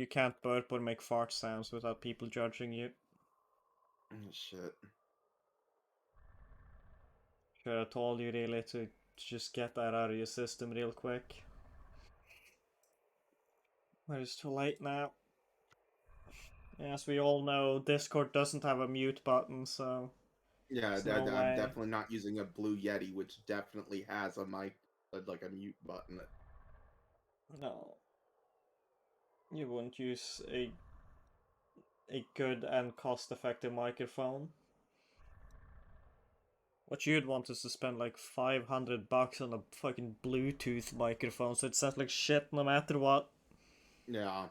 You can't burp or make fart sounds without people judging you. Shit. Should have told you really to just get that out of your system real quick. But it's too late now. As we all know, Discord doesn't have a mute button, so Yeah, there's no I'm way. definitely not using a Blue Yeti, which definitely has a mic, like a mute button. No. You wouldn't use a good and cost-effective microphone. What you'd want is to spend like $500 on a fucking Bluetooth microphone, so it sounds like shit no matter what. Yeah.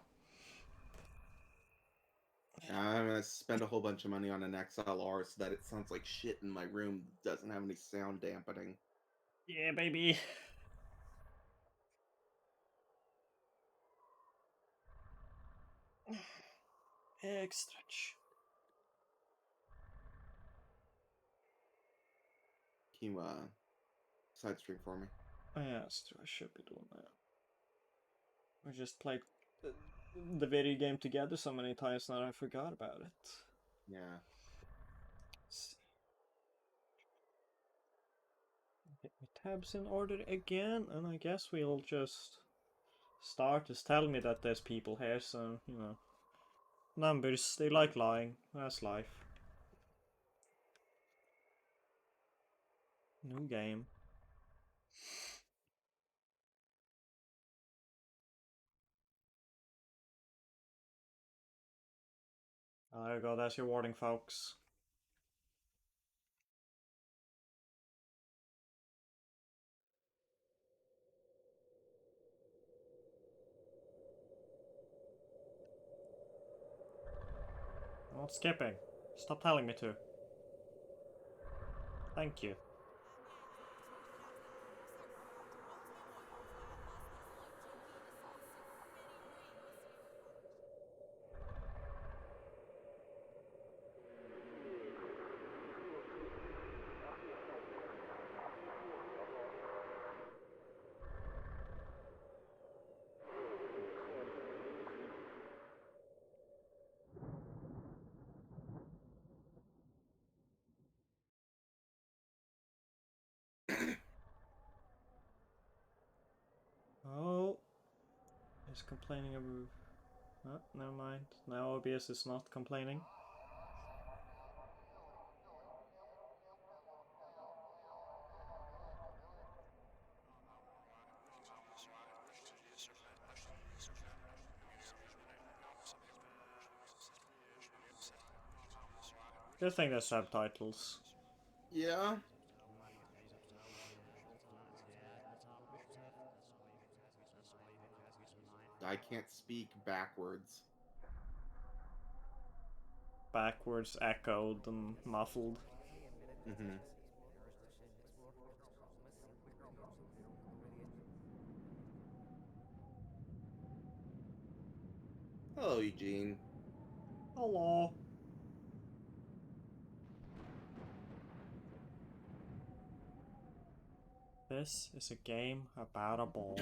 I'm gonna spend a whole bunch of money on an XLR so that it sounds like shit in my room. Doesn't have any sound dampening. Yeah, baby. Egg stretch. Can you side stream for me? Oh, yeah, I should be doing that. We just played the video game together so many times now I forgot about it. Yeah. Let's see. Get my tabs in order again, and I guess we'll just start. Just tell me that there's people here, so, you know. Numbers, they like lying. That's life. New game. There you go, that's your warning, folks. I'm not skipping. Stop telling me to. Thank you. Oh, he's complaining about. Oh, never mind. Now OBS is not complaining. Good thing there's subtitles. Yeah. I can't speak backwards. Backwards, echoed, and muffled. Mm-hmm. Hello, Eugene. Hello. This is a game about a ball.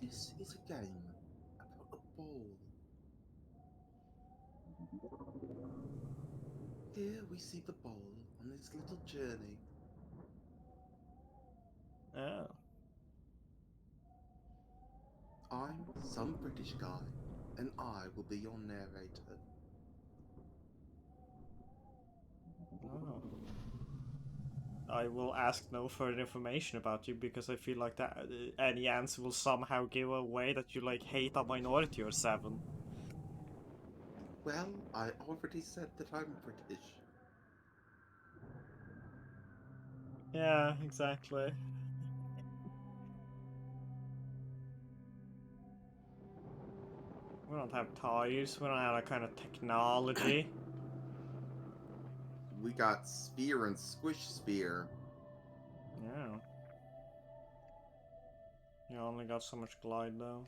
This is a game about a ball. Here we see the ball on its little journey. Oh. I'm some British guy, and I will be your narrator. Oh. I will ask no further information about you because I feel like that any answer will somehow give away that you like hate a minority or seven. Well, I already said that I'm British. Yeah, exactly. We don't have tires. We don't have that kind of technology. We got Sphere and Squish Sphere. Yeah. You only got so much glide though.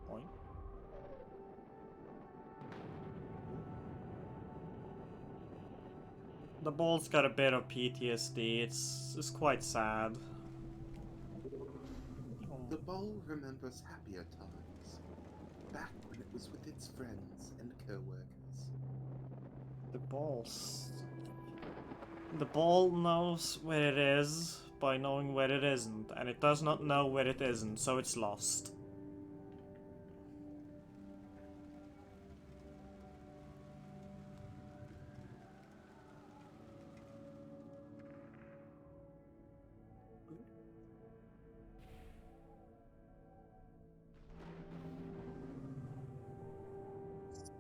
Point. The ball's got a bit of PTSD. It's quite sad. The ball remembers happier times, back when it was with its friends and co-workers. The ball's... The ball knows where it is by knowing where it isn't, and it does not know where it isn't, so it's lost.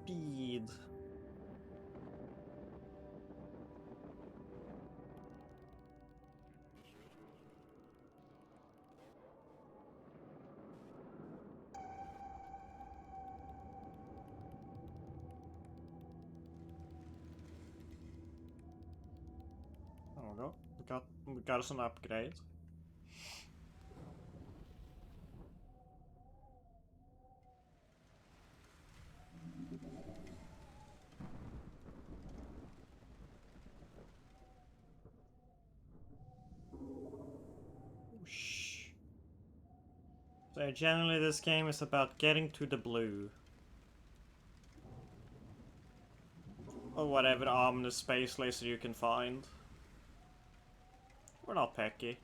Speed. There we go. We got us an upgrade. Whoosh. So generally this game is about getting to the blue. Or whatever ominous space laser you can find. We're not picky.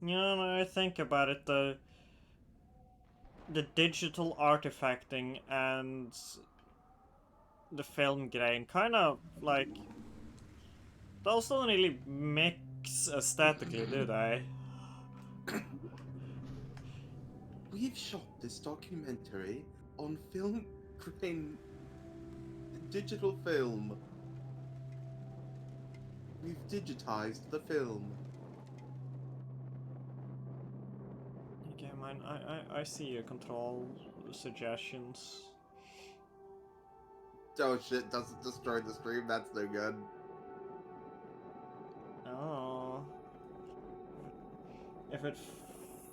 You know, when I think about it, the digital artifacting and the film grain kind of like those don't really mix aesthetically, do they? We've shot this documentary on film grain, digital film. We've digitized the film. Okay, man, I see your control suggestions. Oh shit, doesn't destroy the stream, that's no good. Oh. If it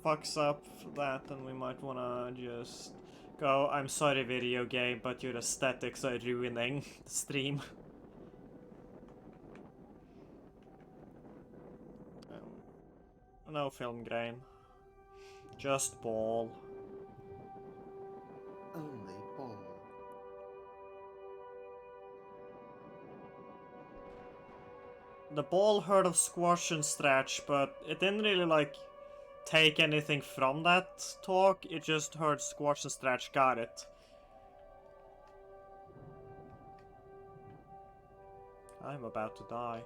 fucks up that, then we might wanna just go, I'm sorry video game, but your aesthetics are ruining the stream. No film grain. Just ball. Only ball. The ball heard of squash and stretch, but it didn't really like take anything from that talk. It just heard squash and stretch, got it. I'm about to die.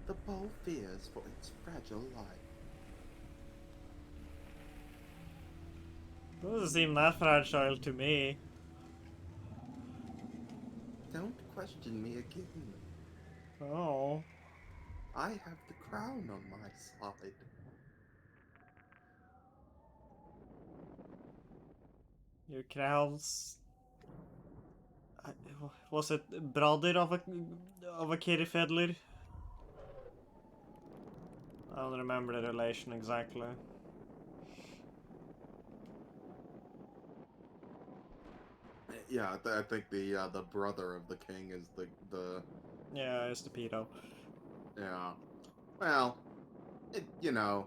The ball fears for its fragile life. Doesn't seem that fragile to me. Don't question me again. Oh. I have the crown on my side. Your crowns. Was it brother of a kitty fiddler? I don't remember the relation exactly. Yeah, I think the brother of the king is the Yeah, it's the pedo. yeah. Well, you know,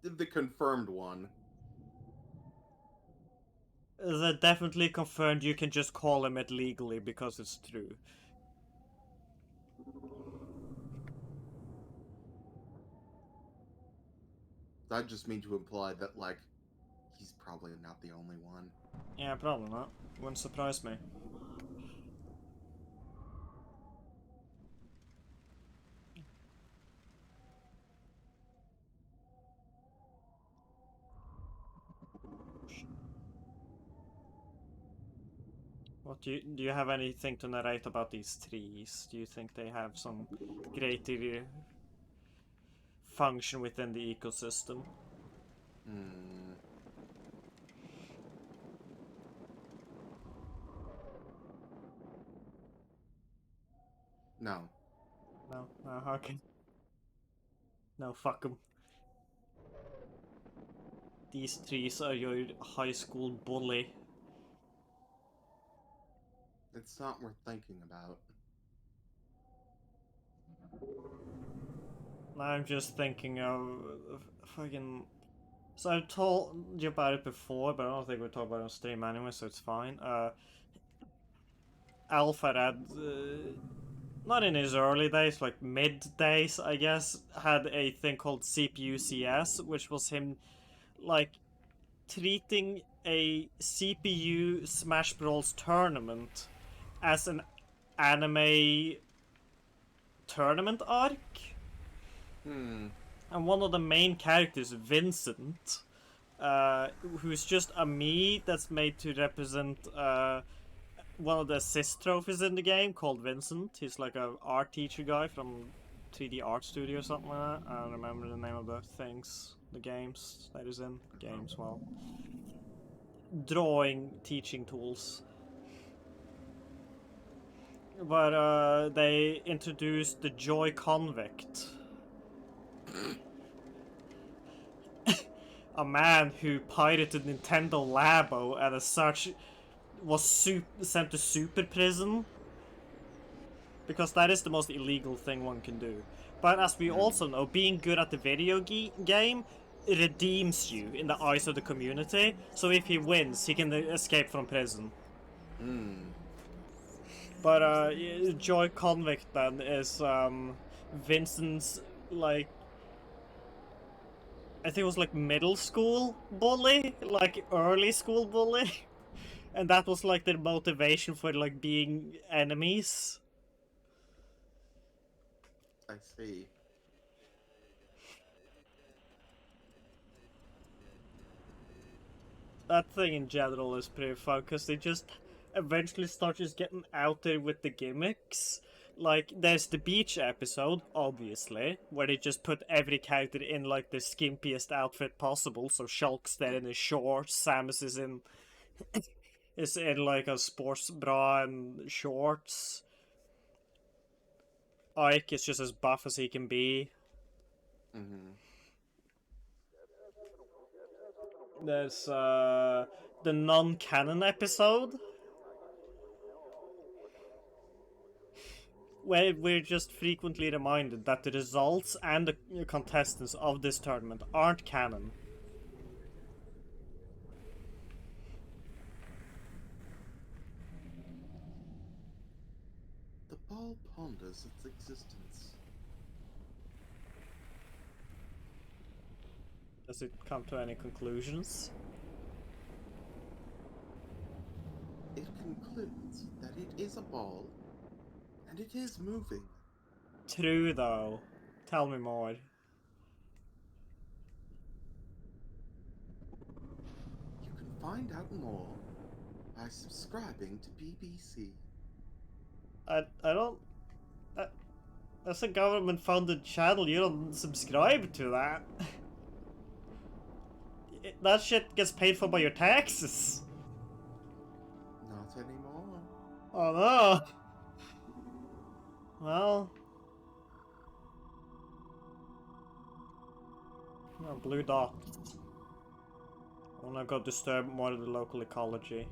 the confirmed one. That definitely confirmed you can just call him it legally because it's true. I just mean to imply that, like, he's probably not the only one. Yeah, probably not. Wouldn't surprise me. What do you have anything to narrate about these trees? Do you think they have some greater function within the ecosystem. Hmm. No. No, okay. No, fuck them. These trees are your high school bully. It's not worth thinking about. I'm just thinking of fucking. So I've told you about it before, but I don't think we talked about it on stream anyway, so it's fine. Alpharad, not in his early days, like mid days, I guess, had a thing called CPU CS, which was him, like, treating a CPU Smash Bros. Tournament as an anime tournament arc. Hmm. And one of the main characters, Vincent, who's just a me that's made to represent one of the assist trophies in the game called Vincent. He's like a art teacher guy from 3D Art Studio or something like that. I don't remember the name of the things, the games that is in. Games, well. Drawing teaching tools. But they introduced the Joy Convict. A man who pirated Nintendo Labo and as such was sent to super prison. Because that is the most illegal thing one can do. But as we also know, being good at the video game redeems you in the eyes of the community. So if he wins, he can escape from prison. Hmm. But Joy Convict then is Vincent's, like, I think it was like middle school bully, like early school bully. And that was like their motivation for like being enemies. I see. That thing in general is pretty fun because they just eventually start just getting out there with the gimmicks. Like, there's the beach episode, obviously, where they just put every character in like the skimpiest outfit possible. So Shulk's there in his shorts, Samus is in like a sports bra and shorts. Ike is just as buff as he can be. Mm-hmm. There's the non-canon episode where we're just frequently reminded that the results and the contestants of this tournament aren't canon. The ball ponders its existence. Does it come to any conclusions? It concludes that it is a ball, and it is moving. True, though. Tell me more. You can find out more by subscribing to BBC. I don't. That's a government-funded channel. You don't subscribe to that. That shit gets paid for by your taxes. Not anymore. Oh no. Well. Oh, blue dot. I wanna go disturb more of the local ecology.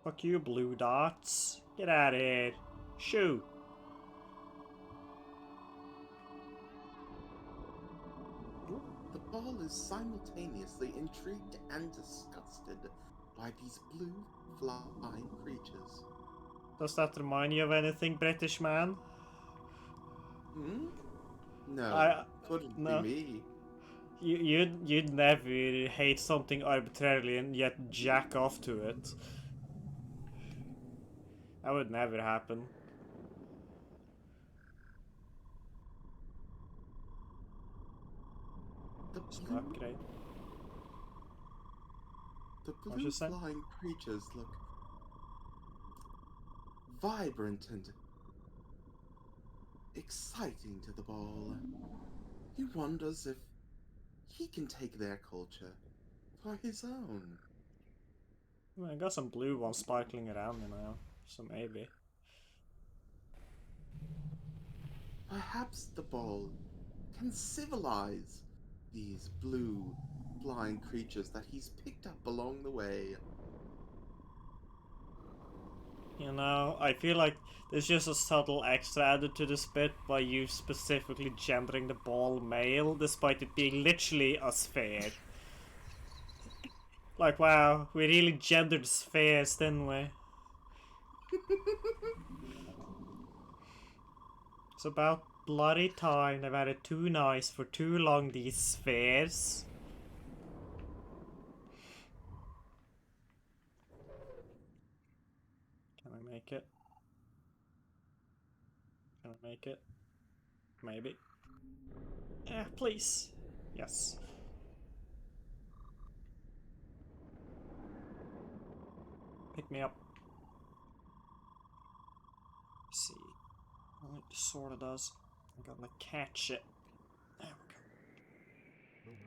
Fuck you, blue dots. Get out of here. Shoot. The ball is simultaneously intrigued and disgusted by these blue flying creatures. Does that remind you of anything, British man? Hmm? No, couldn't no. be me. You'd never hate something arbitrarily and yet jack off to it. That would never happen. The Blue, upgrade. The blue flying creatures look vibrant and exciting to the ball. He wonders if he can take their culture for his own. I got some blue ones sparkling around me now, so maybe. Perhaps the ball can civilize these blue flying creatures that he's picked up along the way. You know, I feel like there's just a subtle extra added to this bit by you specifically gendering the ball male, despite it being literally a sphere. Like, wow, we really gendered spheres, didn't we? It's about bloody time they've had it too nice for too long, these spheres. Can I make it? Can I make it? Maybe. Yeah, please. Yes. Pick me up. Let's see. I like the sword it does. I gotta catch it. There we go.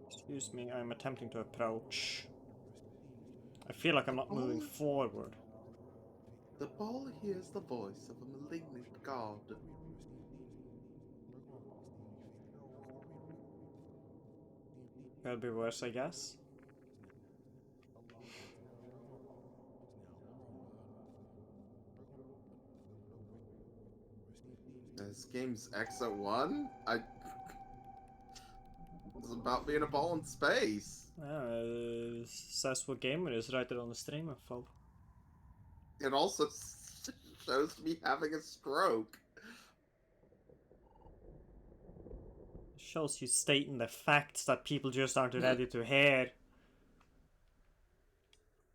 Excuse me, I'm attempting to approach. I feel like I'm not moving forward. The ball hears the voice of a malignant god. Could be worse, I guess. This game's EXO 1? It's about being a ball in space. Says what game it is right there on the stream info. It also shows me having a stroke. Shows you stating the facts that people just aren't ready to hear.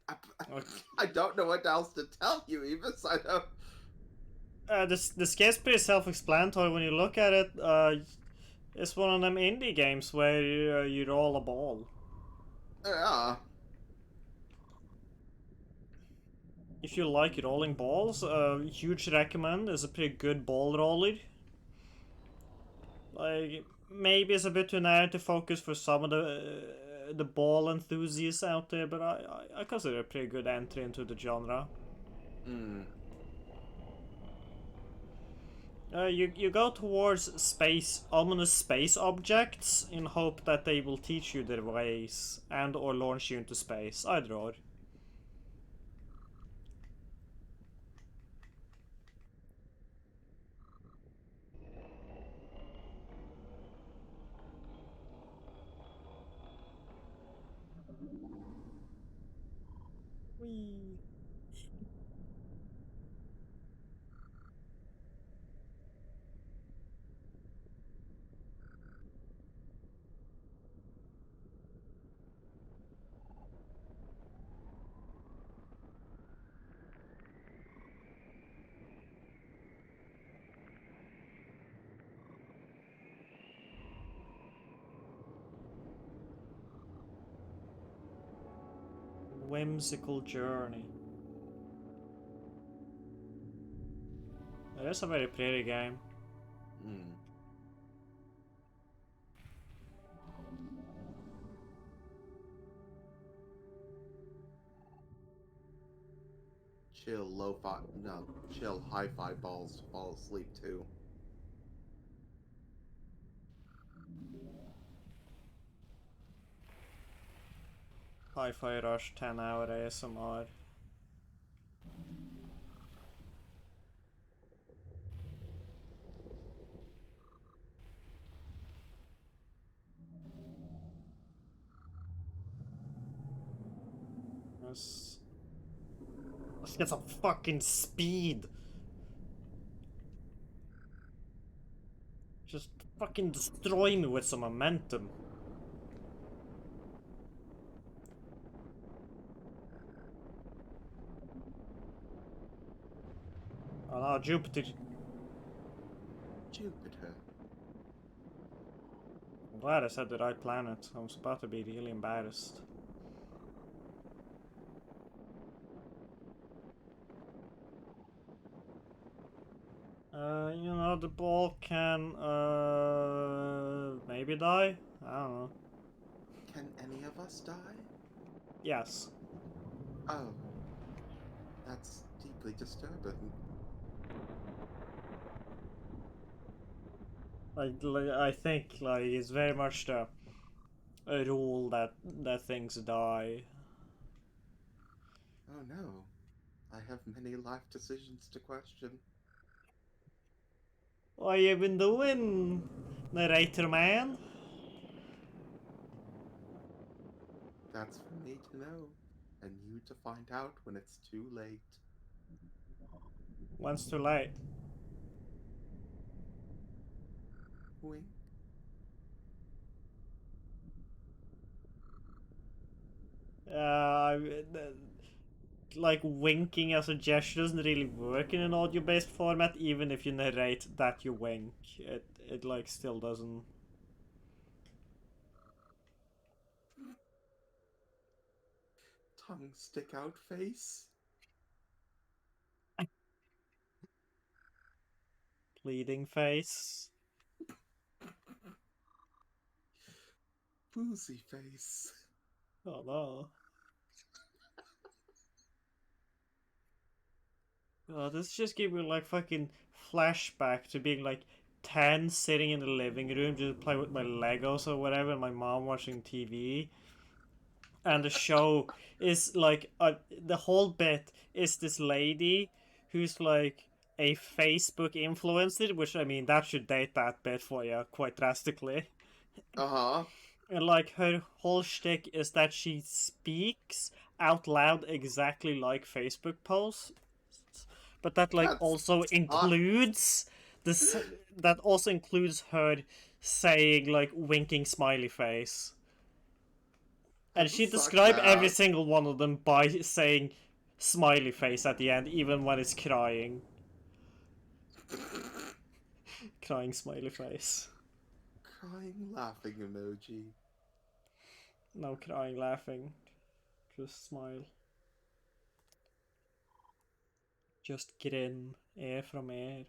I don't know what else to tell you, Evis. I don't. This game's pretty self-explanatory when you look at it. It's one of them indie games where you roll a ball. Yeah. If you like rolling balls, huge recommend. It's a pretty good ball roller. Like, maybe it's a bit too narrow to focus for some of the ball enthusiasts out there, but I consider it a pretty good entry into the genre. You go towards ominous space objects in hope that they will teach you their ways and or launch you into space, either or. Whee. Whimsical journey. It is a very pretty game. Chill hi-fi balls to fall asleep to. Hi-Fi Rush 10-hour ASMR. Let's get some fucking speed. Just fucking destroy me with some momentum. Oh no, Jupiter. Jupiter. glad I said the right planet. I was about to be really embarrassed. You know, the ball can, maybe die? I don't know. Can any of us die? Yes. Oh. That's deeply disturbing. I think, like, it's very much the a rule that things die. Oh no. I have many life decisions to question. What you been doing, narrator man? That's for me to know, and you to find out when it's too late. When's too late? Wink. Uh, like winking as a gesture doesn't really work in an audio-based format, even if you narrate that you wink. It like still doesn't. Tongue stick out face. Bleeding face. Boozy face. Oh no. Oh, this just gave me like fucking flashback to being like 10, sitting in the living room just playing with my Legos or whatever, and my mom watching TV. And the show is like the whole bit is this lady who's like a Facebook influencer, which I mean that should date that bit for you quite drastically. Uh-huh. And like her whole shtick is that she speaks out loud exactly like Facebook posts, but that like That's also hot. includes this. That also includes her saying like winking smiley face. And That's she described every sarcastic. single one of them by saying smiley face at the end, even when it's crying. Crying smiley face. Crying laughing emoji. No crying, laughing. Just smile. Just grin. Air from air.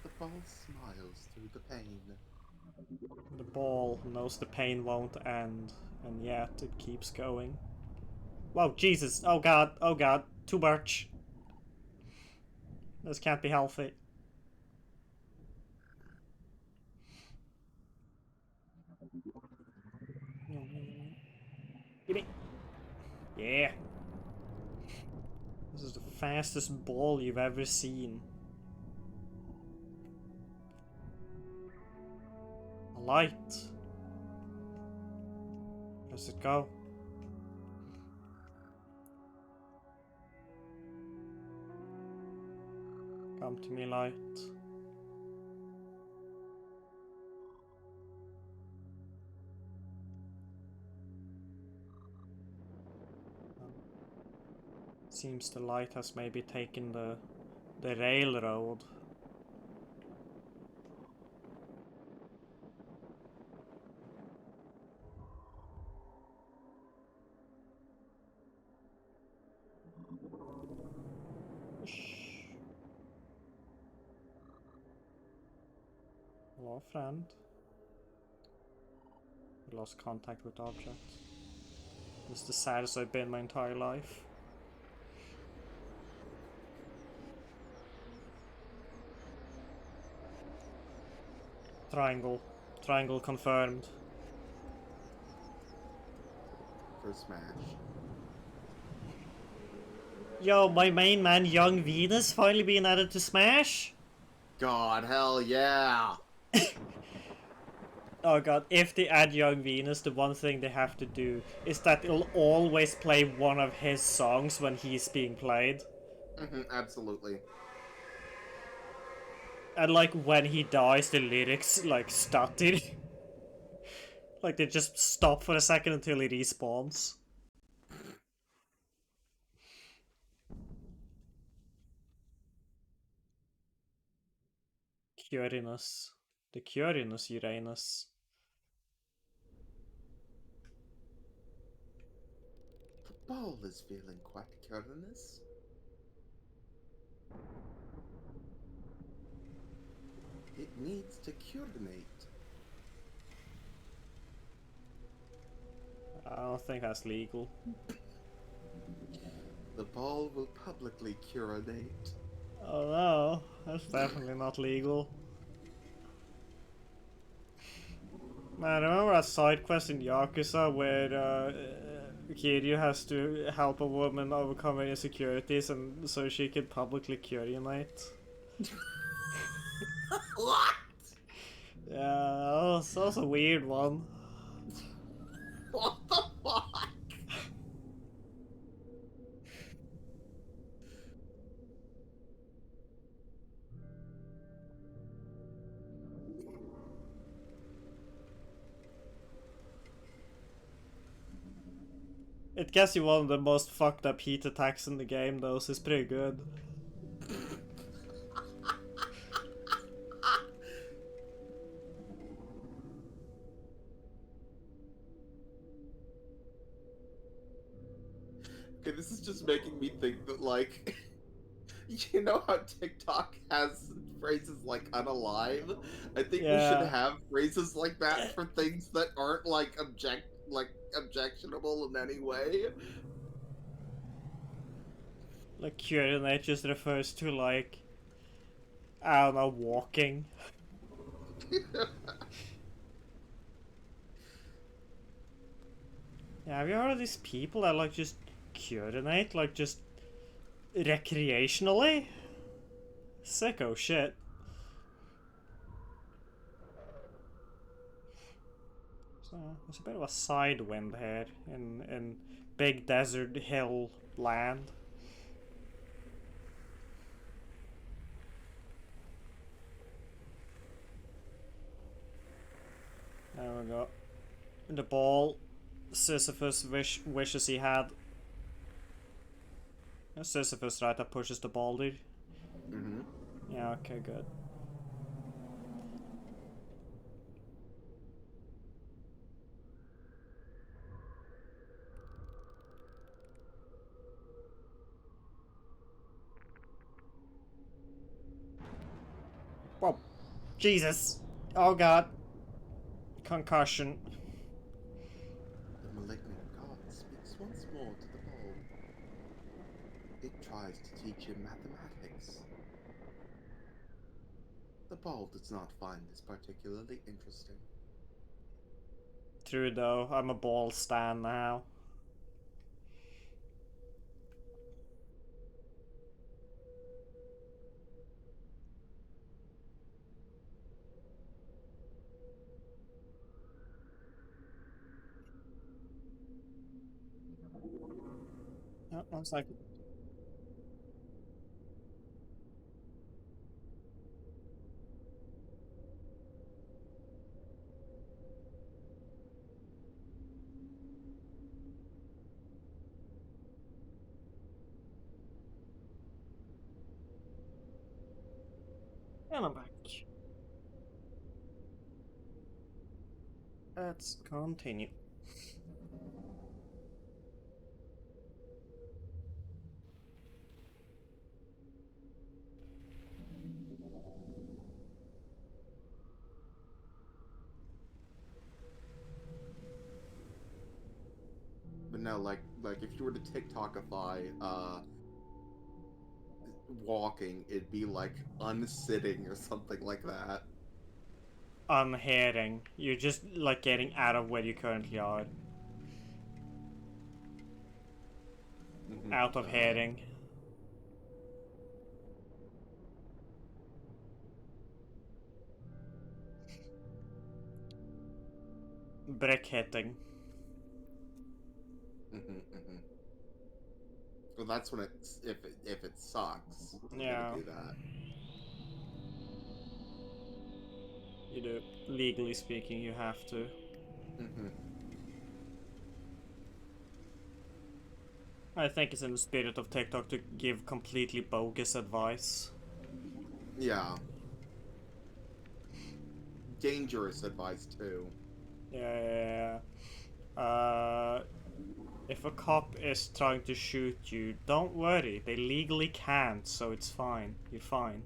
The ball smiles through the pain. The ball knows the pain won't end, and yet it keeps going. Whoa, Jesus! Oh god, oh god. Too much. This can't be healthy. Gimme. Yeah. This is the fastest ball you've ever seen. A light. Where's it go? Come to me, light. Seems the light has maybe taken the railroad. Shh. Hello, friend. We lost contact with object. This is the saddest I've been my entire life. Triangle. Triangle confirmed. For Smash. Yo, my main man, Young Venus, finally being added to Smash? God, hell yeah! Oh god, if they add Young Venus, the one thing they have to do is that it'll always play one of his songs when he's being played. Absolutely. And like when he dies, the lyrics like stutter. Like they just stop for a second until he respawns. Curiness. The Quirinus Uranus. The ball is feeling quite curious. It needs to curinate. I don't think that's legal. The ball will publicly curinate. Oh no, that's definitely not legal. Man, remember that side quest in Yakuza where Kiryu has to help a woman overcome her insecurities and so she can publicly curinate? What? Yeah, that was a weird one. What the fuck? It gets you one of the most fucked up heat attacks in the game though, so it's pretty good. Okay, this is just making me think that, like, you know how TikTok has phrases like unalive? I think we should Yeah. have phrases like that for things that aren't like objectionable in any way. Like curinate just refers to like, I don't know, walking. Yeah, have you heard of these people that like just curinate, like just recreationally? Sicko shit. So there's a bit of a side wind here in big desert hill land. There we go. The ball Sisyphus wishes he had. Sisyphus, right, that pushes the ball, dude? Mm-hmm. Yeah, okay, good. Whoa. Jesus! Oh god. Concussion. The malignant god speaks once more to the ball. It tries to teach him mathematics. The ball does not find this particularly interesting. True though, I'm a ball stan now. Oh, 1 second. And I'm back. Let's continue. But no, like if you were to TikTokify walking, it'd be like unsitting or something like that. Unheading. You're just like getting out of where you currently are. Mhm. Out of heading. Brick hitting. Well, that's when it's if it sucks. You're Yeah, gonna do that. you do. Legally speaking, you have to. Mm-hmm. I think it's in the spirit of TikTok to give completely bogus advice. Yeah. dangerous advice too. Yeah. If a cop is trying to shoot you, don't worry. They legally can't, so it's fine. You're fine.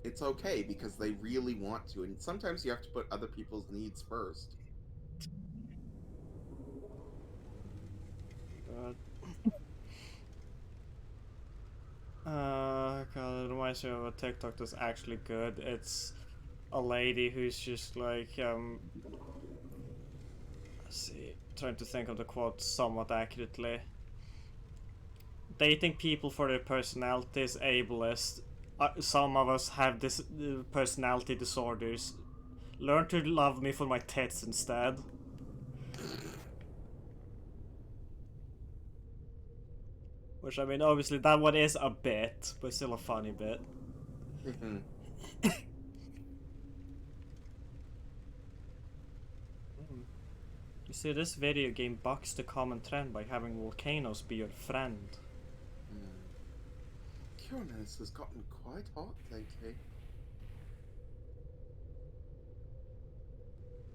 It's okay because they really want to, and sometimes you have to put other people's needs first. God, it reminds me of a TikTok that's actually good. It's a lady who's just like, let's see, trying to think of the quote somewhat accurately. Dating people for their personalities, ableist. Some of us have this personality disorders. Learn to love me for my tits instead. Which, I mean, obviously that one is a bit, but still a funny bit. You see, this video game bucks the common trend by having volcanoes be your friend. Curanus has gotten quite hot lately.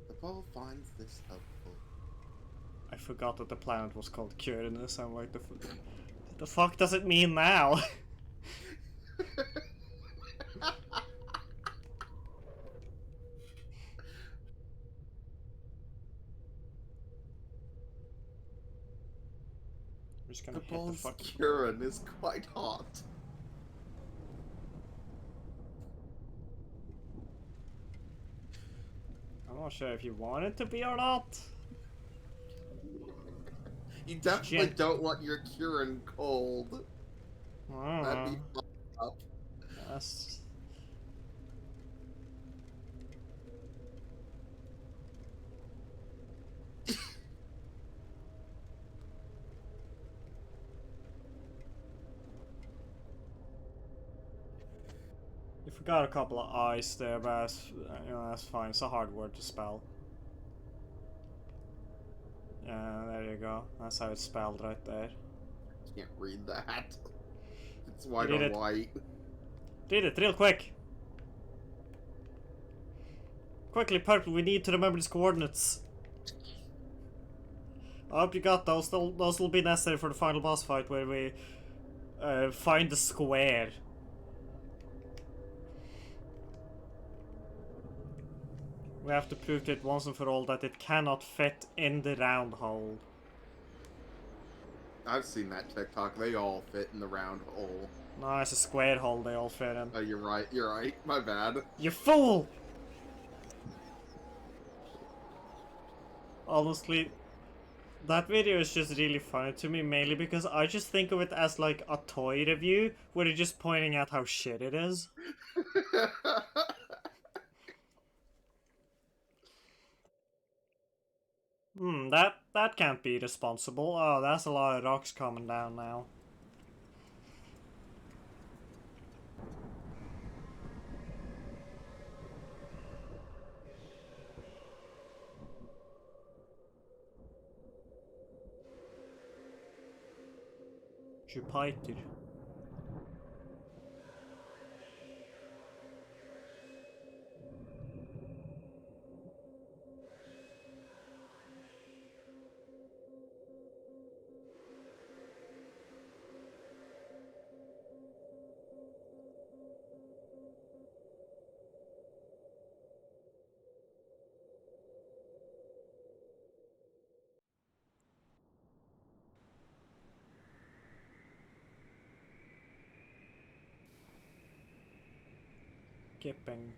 The ball finds this helpful. I forgot that the planet was called Curanus. I'm like, the fuck does it mean now? I'm just gonna The hit the ball's fucking... Curan is quite hot. I'm not sure if you want it to be or not. You definitely don't want your Curan cold. That'd be fucked up. That's... You forgot a couple of I's there, but that's, you know, that's fine. It's a hard word to spell. Yeah, there you go. That's how it's spelled right there. Can't read that. It's white on white. Read it real quick. Quickly, Purple, we need to remember these coordinates. I hope you got those. Those will be necessary for the final boss fight where we find the square. We have to prove to it once and for all that it cannot fit in the round hole. I've seen that TikTok. They all fit in the round hole. No, it's a square hole they all fit in. Oh, you're right. You're right. My bad. You fool! Honestly, that video is just really funny to me, mainly because I just think of it as like a toy review, where they're just pointing out how shit it is. That can't be responsible. Oh, that's a lot of rocks coming down now. Jupiter. Kipping.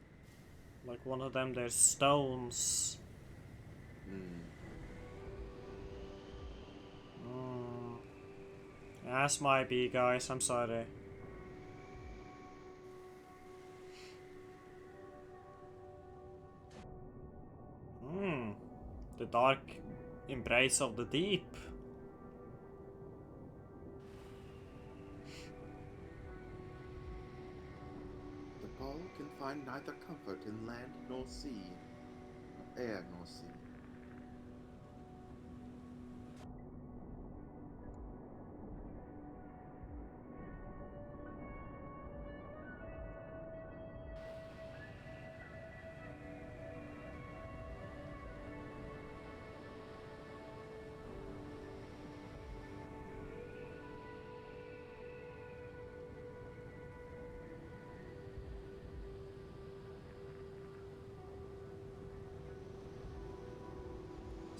Like one of them, there's stones. That's my B, guys. I'm sorry. The dark embrace of the deep. The ball can find neither comfort in land nor sea, air nor sea.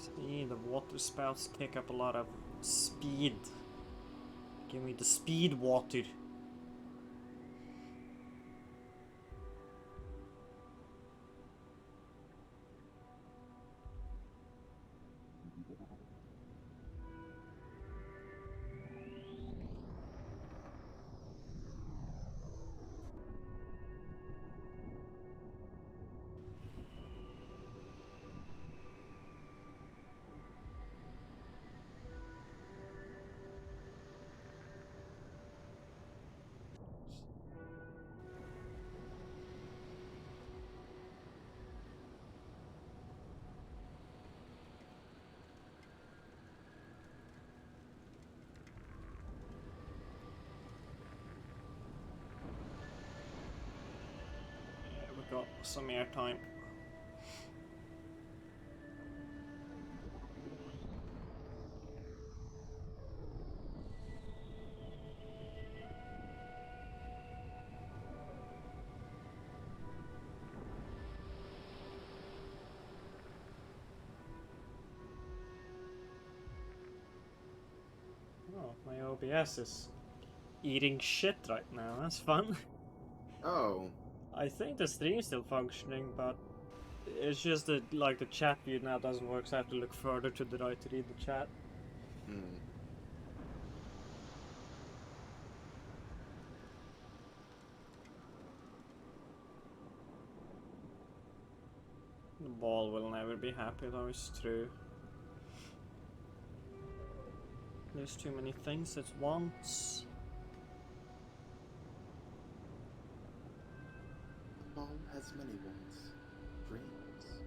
See, the water spouts take up a lot of speed. Give me the speed water. We got some airtime. Oh, my OBS is eating shit right now. That's fun. Oh, I think the stream's still functioning, but it's just that like the chat view now doesn't work, so I have to look further to the right to read the chat. hmm. The ball will never be happy, though, it's true. There's too many things at once. The ball has many wants, dreams,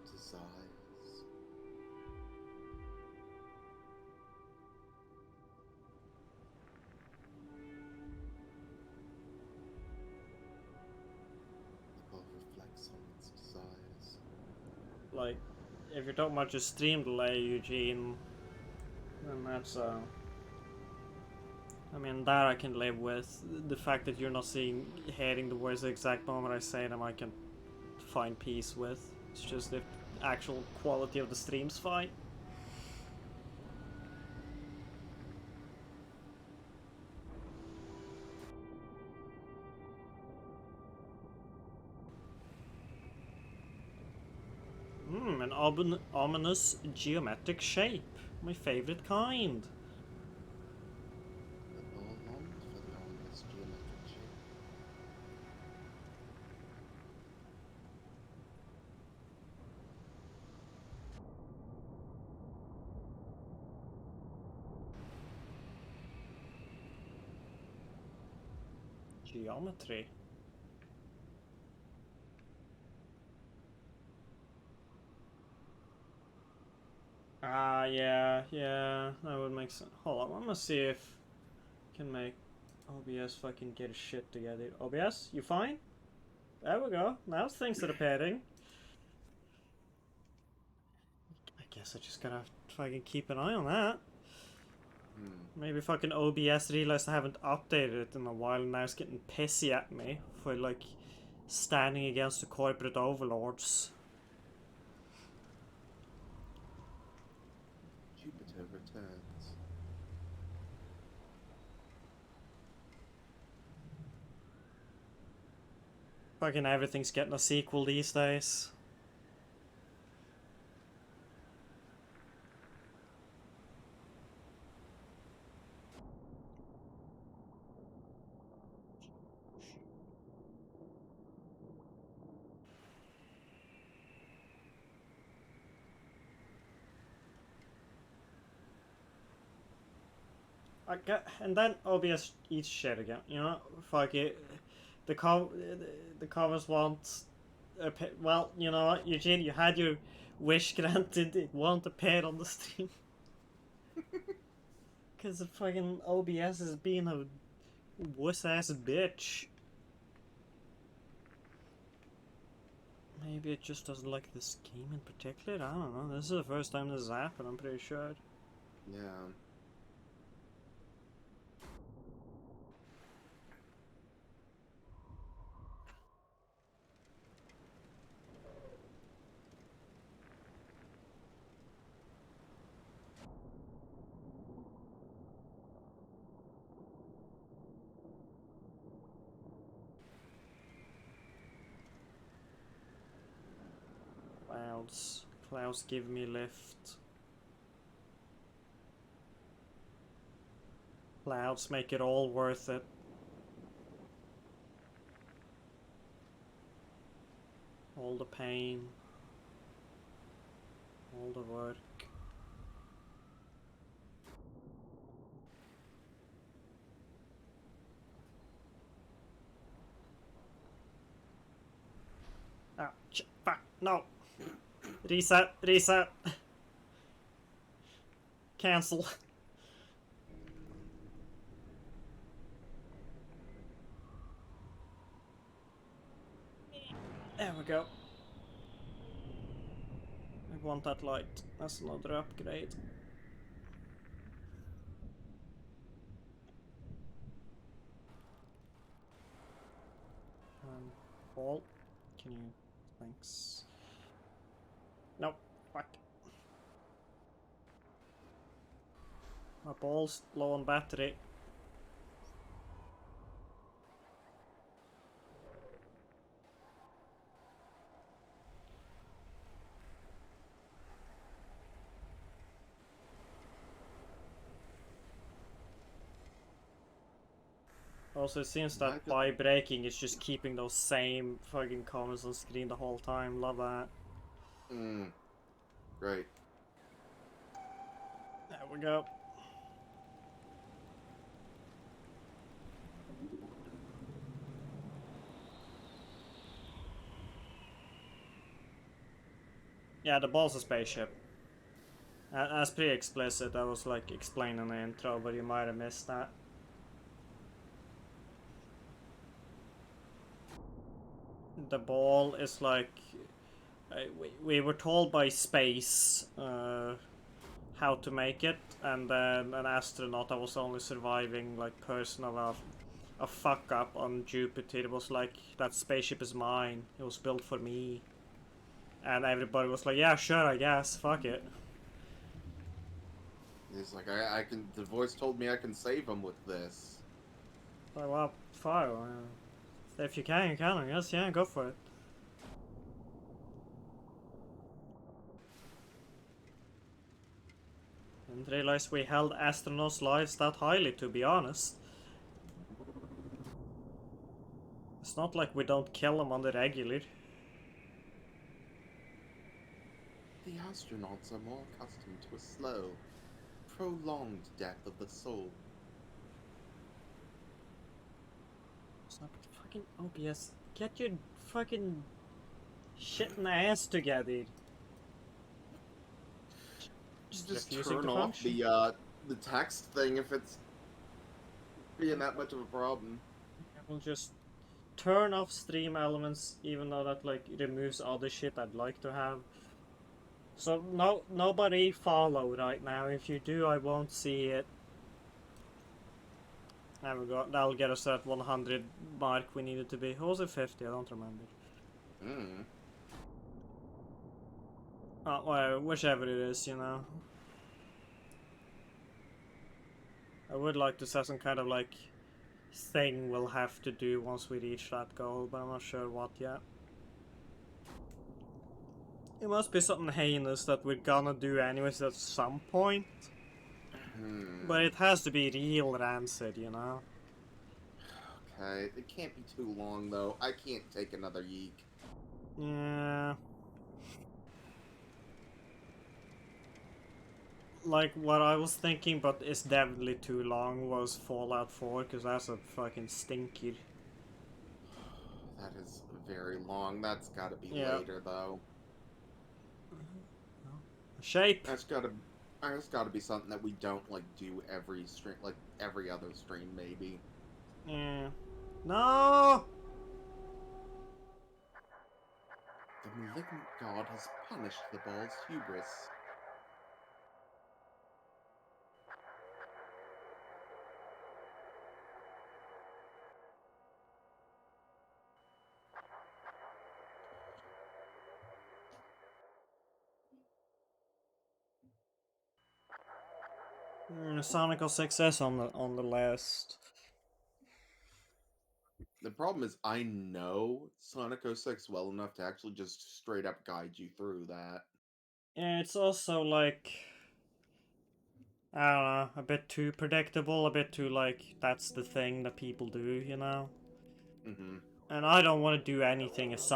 desires. The ball reflects on its desires. Like, if you're talking about just stream delay, Eugene, then that's I mean, that I can live with. The fact that you're not hearing the words the exact moment I say them, I can find peace with. It's just the actual quality of the stream's fine. An ominous geometric shape. My favorite kind. The ball longed for the ominous geometric shape. Geometry. Ah, yeah, that would make sense. Hold on, I'm gonna see if I can make OBS fucking get his shit together. OBS, you fine? There we go. Now things are repairing. I guess I just gotta fucking keep an eye on that. Maybe fucking OBS realized I haven't updated it in a while and now it's getting pissy at me for like standing against the corporate overlords. Jupiter returns. Fucking everything's getting a sequel these days. And then OBS eats shit again, you know? Fuck it. The comments want well, you know what, Eugene, you had your wish granted. It won't appear on the stream. Because the fucking OBS is being a wuss ass bitch. Maybe it just doesn't like this game in particular. I don't know. This is the first time this has happened, I'm pretty sure. Yeah. Clouds. Clouds give me lift. Clouds make it all worth it. All the pain. All the work. Ah, fuck, no! Reset, reset! Cancel. There we go. I want that light. That's another upgrade. Ball. Can you... Thanks. Nope. Fuck. My ball's low on battery. Also, it seems that by braking, it's just keeping those same fucking comments on screen the whole time. Love that. Great. There we go. Yeah, the ball's a spaceship. That's pretty explicit. I was like explaining the intro, but you might have missed that. The ball is like... we were told by space how to make it, and then an astronaut that was only surviving like person of a fuck up on Jupiter was like, that spaceship is mine, it was built for me. And everybody was like, yeah, sure, I guess, fuck it. He's like, I can. The voice told me I can save him with this. Like, well, fine. If you can, I guess, yeah, go for it. Didn't realize we held astronauts' lives that highly, to be honest. It's not like we don't kill them on the regular. The astronauts are more accustomed to a slow, prolonged death of the soul. Stop fucking OBS. Get your fucking shit in the ass together. Just turn off the text thing if it's being that much of a problem. I will just turn off stream elements, even though that like removes other shit I'd like to have. So nobody follow right now. If you do, I won't see it. There we go. That'll get us at 100 mark we needed to be. Who was it 50? I don't remember. Oh, well, whichever it is, you know. I would like to set some kind of like thing we'll have to do once we reach that goal, but I'm not sure what yet. It must be something heinous that we're gonna do anyways at some point. But it has to be real rancid, you know? Okay, it can't be too long though. I can't take another yeek. Yeah. Like, what I was thinking, but it's definitely too long, was Fallout 4, because that's a fucking stinker. That is very long. That's gotta be later though. Shape! That's gotta be something that we don't like do every stream, like every other stream maybe. Yeah. No! The malignant god has punished the ball's hubris. Sonical success on the list. The problem is I know Sonic 06 well enough to actually just straight up guide you through that. Yeah, it's also like, I don't know, a bit too predictable, a bit too like, that's the thing that people do, you know? Mm-hmm. And I don't want to do anything if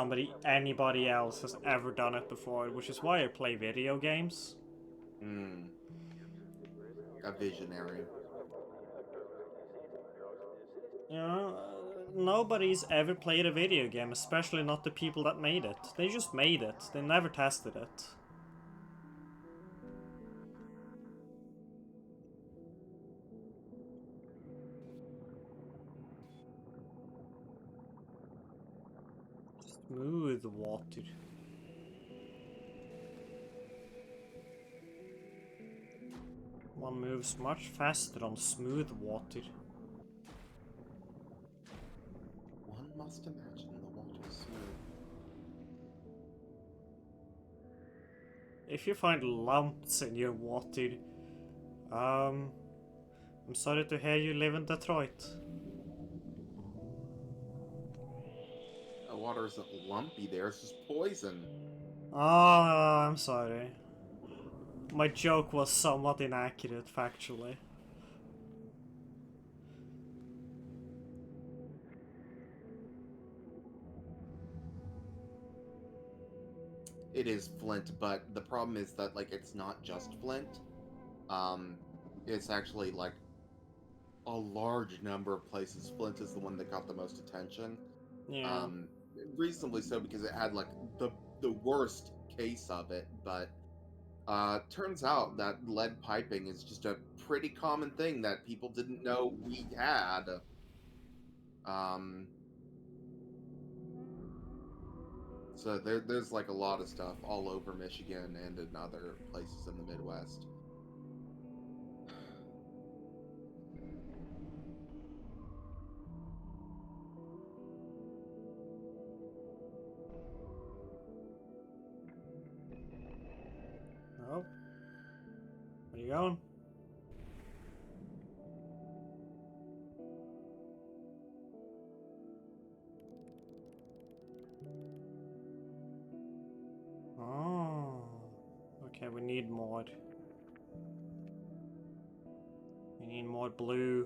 anybody else has ever done it before, which is why I play video games. Mm. A visionary. You know, nobody's ever played a video game, especially not the people that made it. They just made it, they never tested it. Smooth water. One moves much faster on smooth water. One must imagine the water smooth. If you find lumps in your water, I'm sorry to hear you live in Detroit. The water isn't lumpy there, it's just poison. Ah, I'm sorry. My joke was somewhat inaccurate, factually. It is flint, but the problem is that like it's not just flint. Um, it's actually like a large number of places. Flint is the one that got the most attention. Yeah. Um, Reasonably so because it had like the worst case of it, but turns out that lead piping is just a pretty common thing that people didn't know we had. Um, so there's like a lot of stuff all over Michigan and in other places in the Midwest. Oh. Where you going? Oh. Okay, we need more. We need more blue.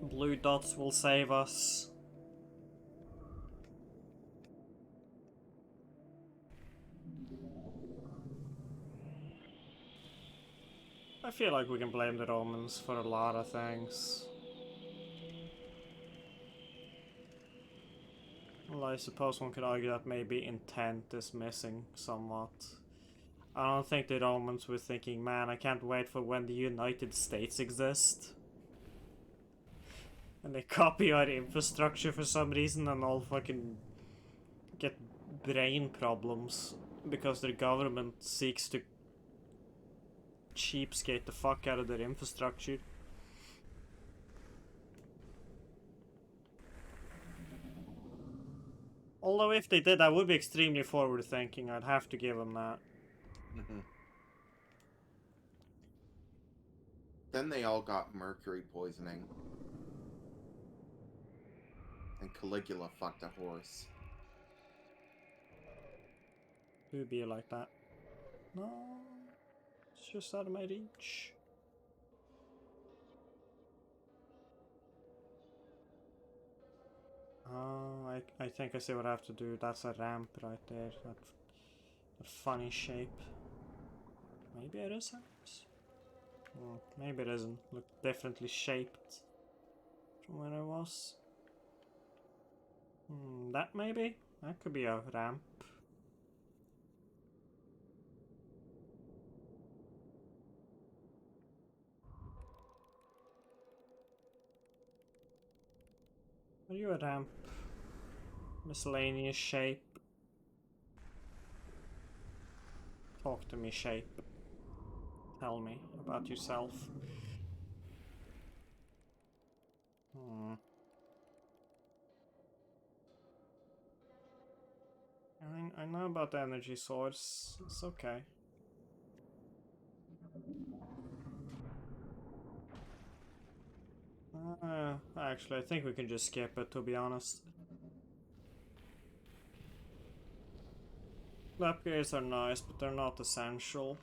Blue dots will save us. I feel like we can blame the Romans for a lot of things. Well, I suppose one could argue that maybe intent is missing somewhat. I don't think the Romans were thinking, man, I can't wait for when the United States exist. And they copy our infrastructure for some reason and all fucking get brain problems because their government seeks to cheapskate the fuck out of their infrastructure. Although if they did, that would be extremely forward thinking, I'd have to give them that. Mhm. Then they all got mercury poisoning. And Caligula fucked a horse. Who'd be like that? No, it's just out of my reach. Oh, I think I see what I have to do. That's a ramp right there. That funny shape. Maybe it is ramps? Maybe it isn't. Look differently shaped from where I was. That maybe? That could be a ramp. Are you a ramp? Miscellaneous shape. Talk to me, shape. Tell me about yourself. I know about the energy source. It's okay. Actually, I think we can just skip it, to be honest. The upgrades are nice, but they're not essential.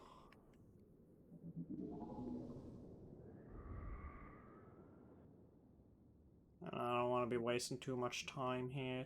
And I don't want to be wasting too much time here.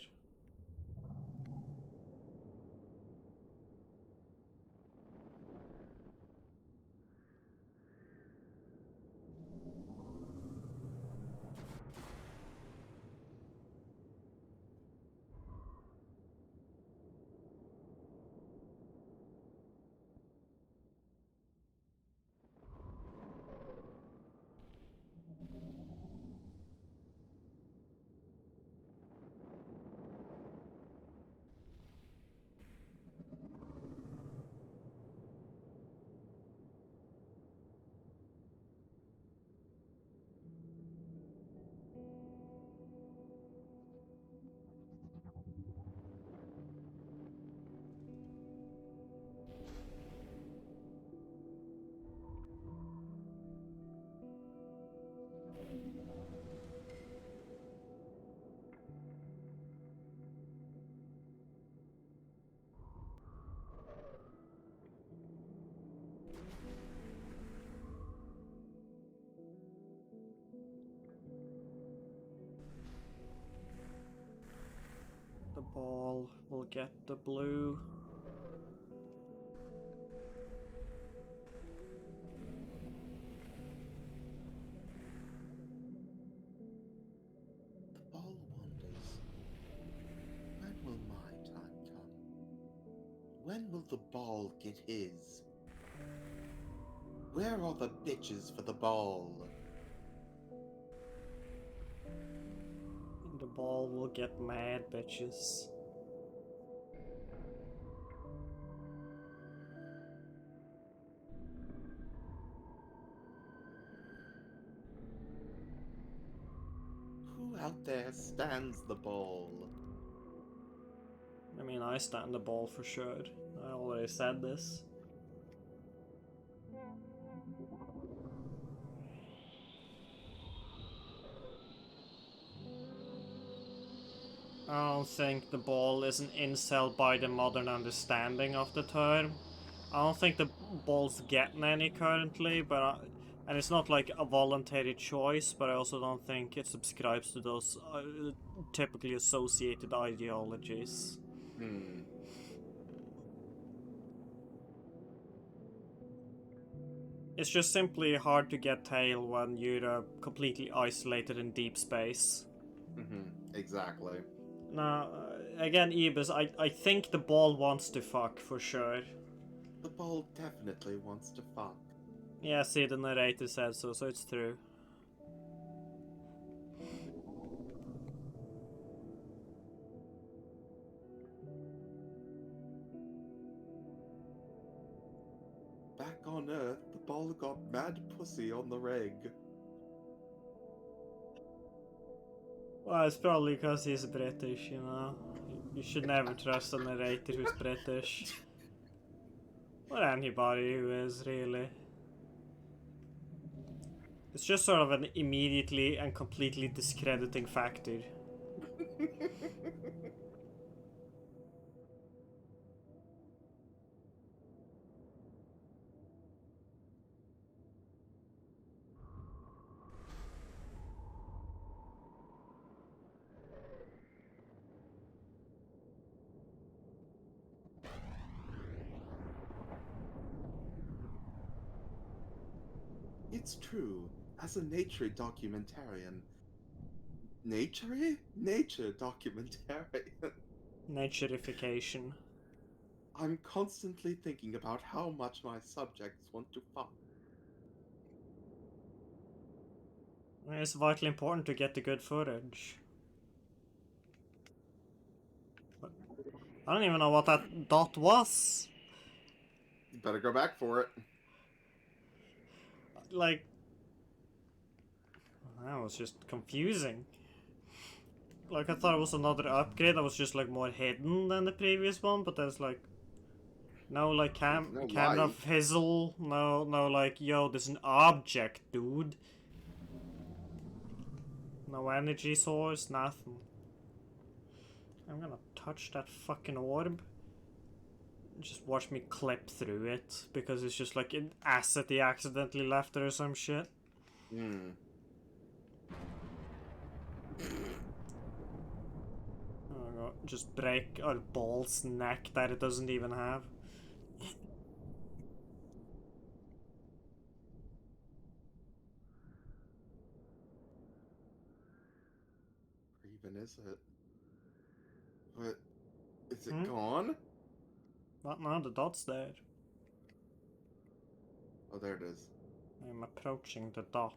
The ball will get the blue. The ball wonders, when will my time come? When will the ball get his? Where are the bitches for the ball? The ball will get mad, bitches. Who out there stands the ball? I mean, I stand the ball for sure. I already said this. I don't think the ball is an incel by the modern understanding of the term. I don't think the ball's getting any currently, and it's not like a voluntary choice, but I also don't think it subscribes to those typically associated ideologies. It's just simply hard to get tail when you're completely isolated in deep space. Exactly. Now, again, Ibis, I think the ball wants to fuck for sure. The ball definitely wants to fuck. Yeah, see, the narrator said so, so it's true. Back on Earth, the ball got mad pussy on the reg. Well, it's probably because he's British, you know. You should never trust a narrator who's British. Or anybody who is, really. It's just sort of an immediately and completely discrediting factor. It's true, as a nature documentarian. Nature documentarian. Naturification. I'm constantly thinking about how much my subjects want to fuck. It's vitally important to get the good footage. But I don't even know what that dot was. You better go back for it. Like, that was just confusing. Like, I thought it was another upgrade that was just like more hidden than the previous one, but there's like no like No camera light. fizzle, no like, yo, there's an object, dude. No energy source, nothing. I'm gonna touch that fucking orb. Just watch me clip through it, because it's just like an asset he accidentally left there or some shit. Hmm. Oh god, just break our ball's neck that it doesn't even have. Where even is it? What? Is it Hmm? gone? Not now, the dot's there. Oh, there it is. I'm approaching the dot.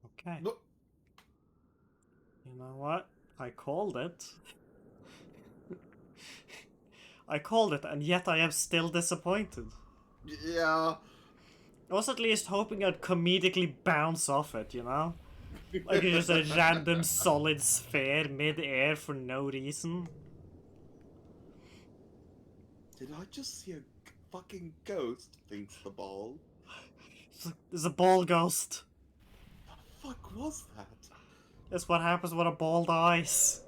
Okay. Look. You know what? I called it. I called it, and yet I am still disappointed. Yeah. I was at least hoping I'd comedically bounce off it, you know? Like it's just a random solid sphere mid-air for no reason. Did I just see a fucking ghost? Thinks the ball. There's a ball ghost. The fuck was that? That's what happens when a ball dies.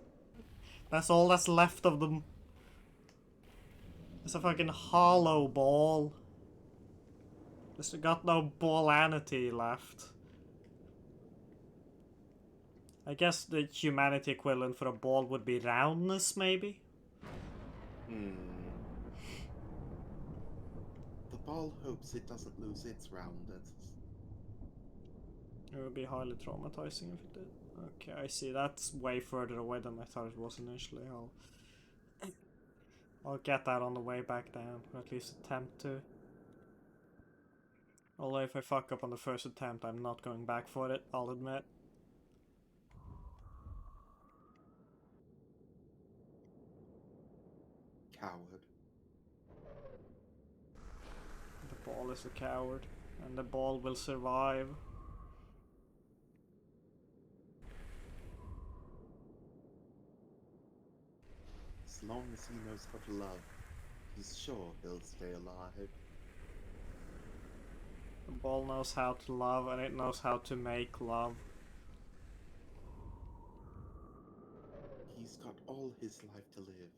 That's all that's left of them. It's a fucking hollow ball. It's got no ballanity left. I guess the humanity equivalent for a ball would be roundness, maybe? Hmm. The ball hopes it doesn't lose its roundness. It would be highly traumatizing if it did. Okay, I see. That's way further away than I thought it was initially. I'll get that on the way back down, or at least attempt to. Although if I fuck up on the first attempt, I'm not going back for it, I'll admit. Coward. The ball is a coward, and the ball will survive. As long as he knows how to love, he's sure he'll stay alive. The ball knows how to love, and it knows how to make love. He's got all his life to live.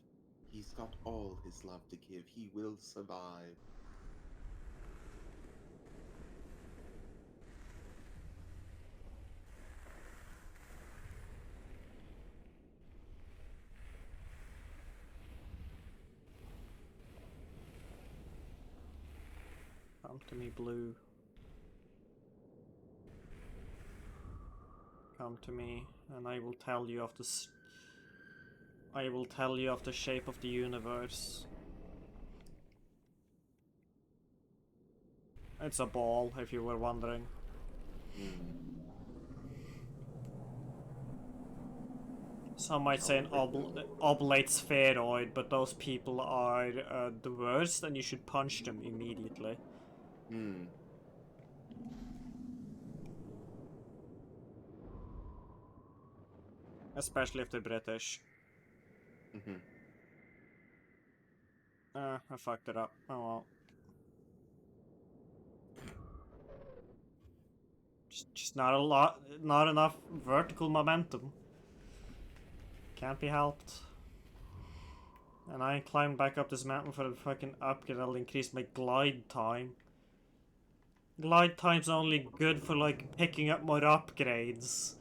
He's got all his love to give. He will survive. Come to me, blue. Come to me, and I will tell you of the I will tell you of the shape of the universe. It's a ball, if you were wondering. Hmm. Some might say an oblate spheroid, but those people are the worst, and you should punch them immediately. Hmm. Especially if they're British. Mm-hmm. I fucked it up. Oh well. Just not enough vertical momentum. Can't be helped. And I climbed back up this mountain for a fucking upgrade that'll increase my glide time. Glide time's only good for like picking up more upgrades.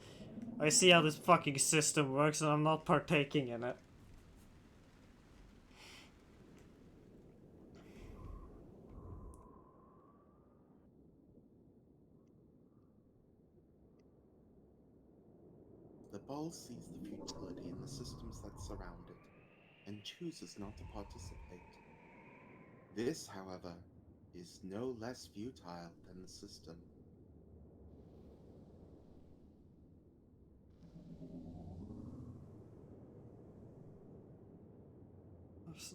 I see how this fucking system works and I'm not partaking in it. The ball sees the futility in the systems that surround it and chooses not to participate. This, however, is no less futile than the system.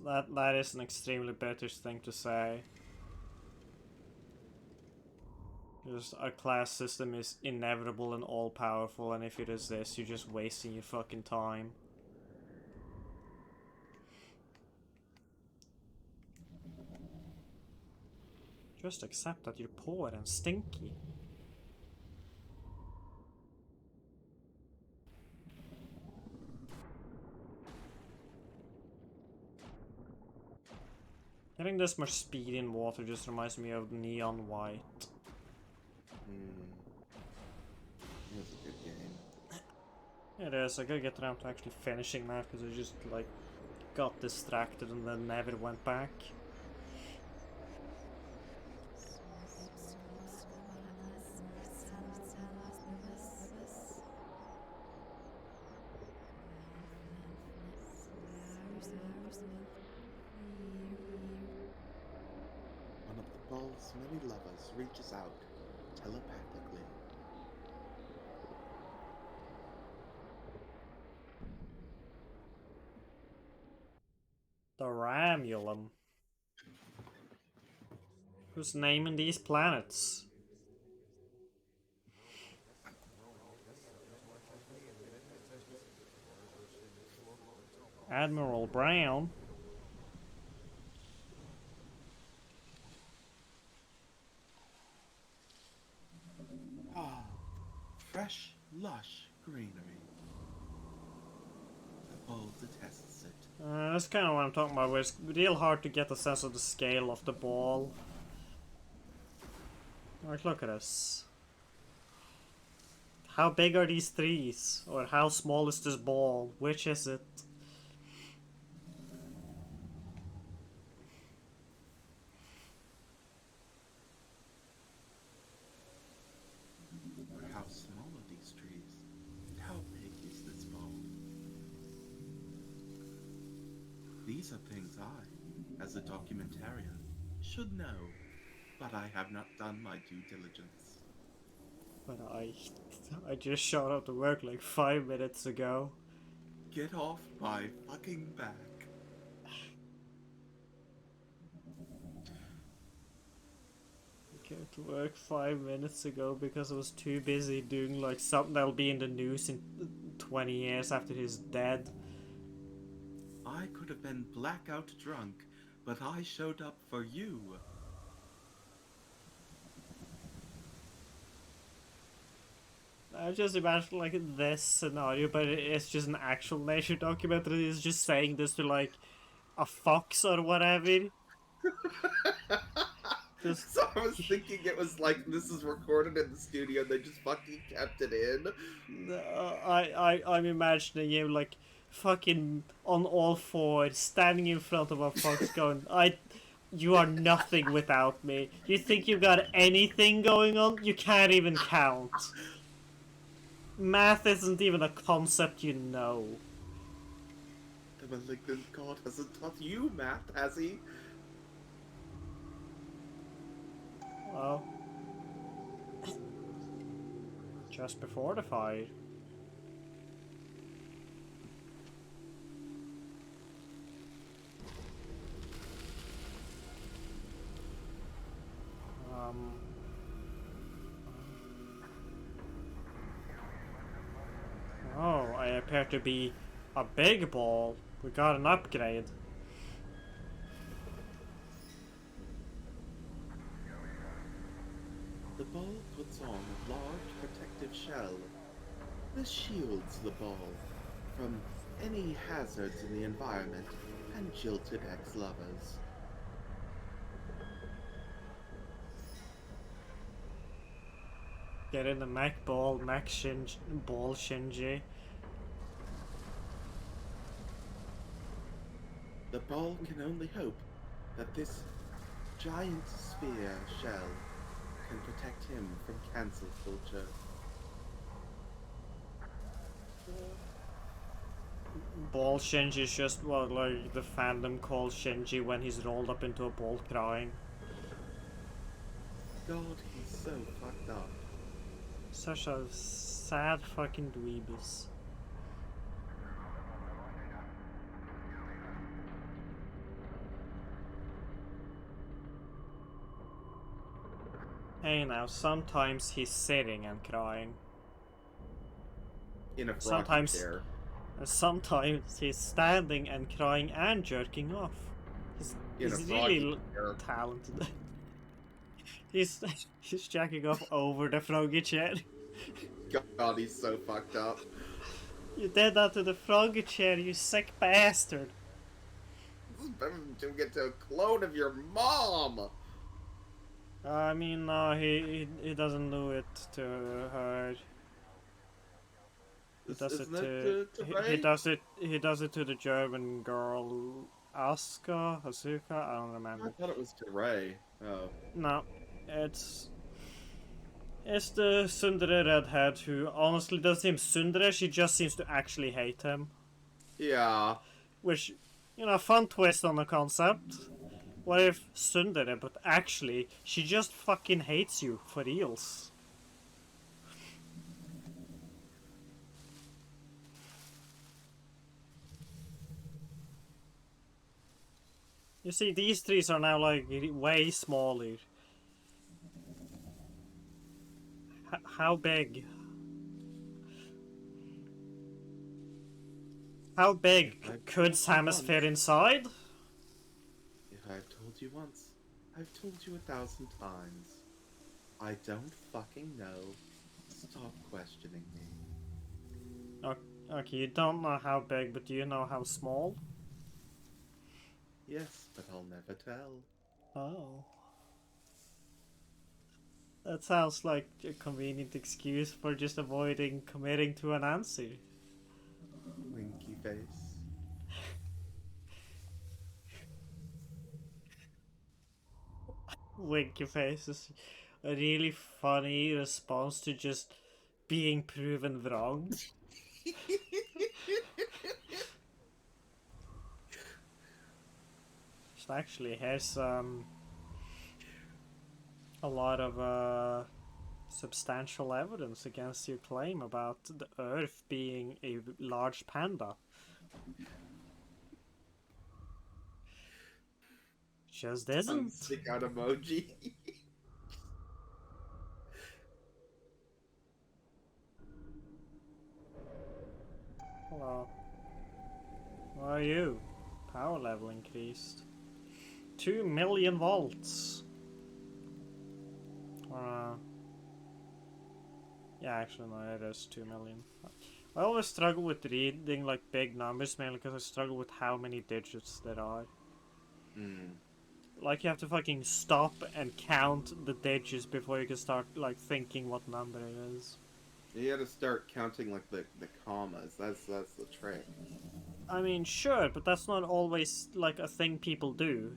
That is an extremely British thing to say. Just our class system is inevitable and all powerful, and if it is this, you're just wasting your fucking time. Just accept that you're poor and stinky. Getting this much speed in water just reminds me of Neon White. It was a good game. It is. I gotta get around to actually finishing that because I just like got distracted and then never went back. One of the ball's many lovers reaches out telepathically. The Ramulum. Who's naming these planets? Admiral Brown. Ah, fresh, lush greenery. The ball detests it. That's kind of what I'm talking about, where it's real hard to get a sense of the scale of the ball. Like, look at this. How big are these trees? Or how small is this ball? Which is it? Or how small are these trees? And how big is this ball? These are things I, as a documentarian, should know, but I have not done my due diligence. But I just showed up to work like 5 minutes ago. Get off my fucking back. I came to work 5 minutes ago because I was too busy doing like something that'll be in the news in 20 years after he's dead. I could have been blackout drunk, but I showed up for you. I just imagine like this scenario, but it's just an actual nature documentary. It's just saying this to like a fox or whatever. Just, So I was thinking it was like this is recorded in the studio and they just fucking kept it in. I'm imagining him like fucking on all fours, standing in front of a fox, going, you are nothing without me. You think you got anything going on? You can't even count. Math isn't even a concept you know. The malignant god hasn't taught you math, has he? Well, just before the fight. Oh, I appear to be a big ball. We got an upgrade. The ball puts on a large protective shell. This shields the ball from any hazards in the environment and jilted ex-lovers. Get in the mech ball, mech Shinji, ball Shinji. The ball can only hope that this giant sphere shell can protect him from cancel culture. Ball Shinji is just what like the fandom calls Shinji when he's rolled up into a ball crying. God, he's so fucked up. Such a sad fucking dweebus. Hey now, sometimes he's sitting and crying. In a froggy Sometimes- chair. And sometimes he's standing and crying and jerking off. In a He's froggy really chair. talented. He's he's jacking off over the froggy chair. God, he's so fucked up. You did that to the froggy chair, you sick bastard. This is better than to get to a clone of your mom. I mean, no, he doesn't do it to her. He does it Isn't to to he Ray? does it to the German girl Asuka. I don't I remember. thought it was to Ray. Oh. No, it's the Sundere redhead who honestly doesn't seem Sundere. She just seems to actually hate him, Yeah. which fun twist on the concept. What if Sundere, but actually she just fucking hates you for reals? You see, these trees are now like way smaller. How big? How big could Samus fit inside? If I've told you once, I've told you 1,000 times. I don't fucking know. Stop questioning me. Okay, you don't know how big, but do you know how small? Yes, but I'll never tell. Oh. That sounds like a convenient excuse for just avoiding committing to an answer. Winky face. Winky face is a really funny response to just being proven wrong. Actually, here's a lot of substantial evidence against your claim about the Earth being a large panda. Just isn't. Stick out emoji. Hello. Where are you? Power level increased. 2 million volts. Yeah, actually no, it is 2 million. I always struggle with reading like big numbers, mainly because I struggle with how many digits there are. Like you have to fucking stop and count the digits before you can start like thinking what number it is. You gotta start counting like the commas. That's the trick. I mean, sure, but that's not always like a thing people do.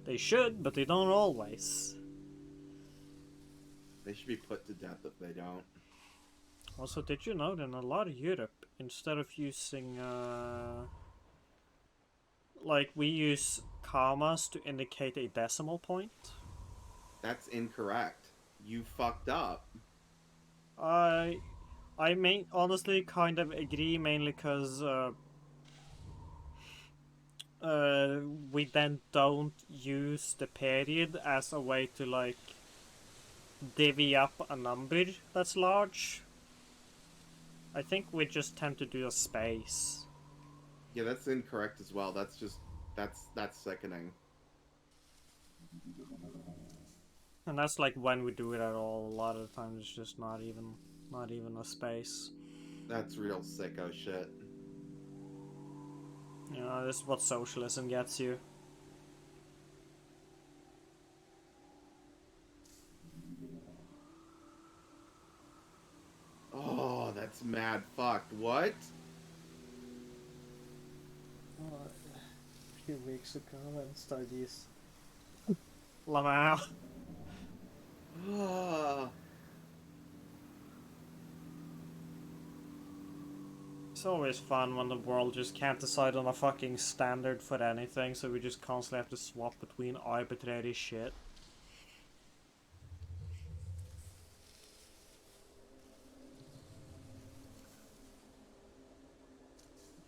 They should, but they don't always. They should be put to death if they don't. Also, did you know that in a lot of Europe, instead of using like we use commas to indicate a decimal point? That's incorrect. You fucked up. I honestly kind of agree, mainly because we then don't use the period as a way to like divvy up a number that's large. I think we just tend to do a space. Yeah, that's incorrect as well. That's sickening. And that's like when we do it at all. A lot of the times it's just not even a space. That's real sicko shit. You know, this is what socialism gets you. Oh, that's mad fucked. What? A few weeks ago and studies. Lamau. It's always fun when the world just can't decide on a fucking standard for anything, so we just constantly have to swap between arbitrary shit.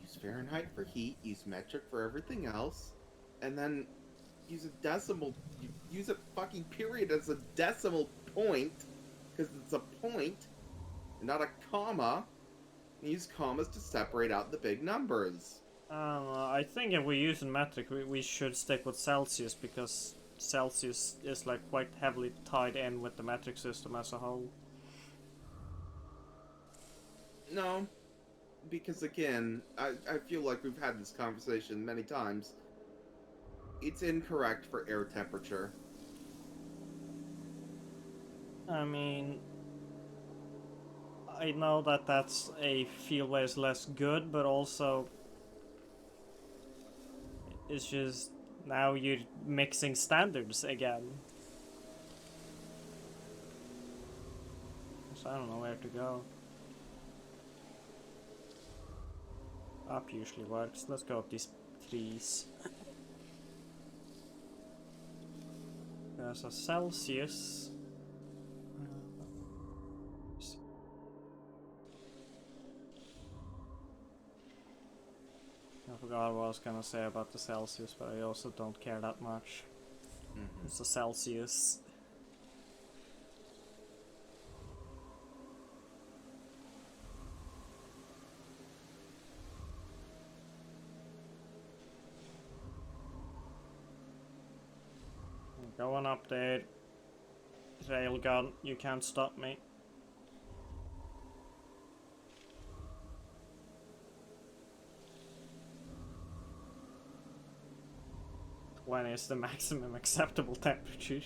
Use Fahrenheit for heat, use metric for everything else, and then use a decimal. Use a fucking period as a decimal point, because it's a point, and not a comma. And use commas to separate out the big numbers. I think if we use in metric, we should stick with Celsius, because Celsius is like quite heavily tied in with the metric system as a whole. No, because again, I feel like we've had this conversation many times. It's incorrect for air temperature. I mean, I know that that's a field where it's less good, but also it's just now you're mixing standards again. So I don't know where to go. Up usually works. Let's go up these trees. There's a Celsius. I forgot what I was gonna say about the Celsius, but I also don't care that much. It's a Celsius. Going up there. Railgun, you can't stop me. When is the maximum acceptable temperature?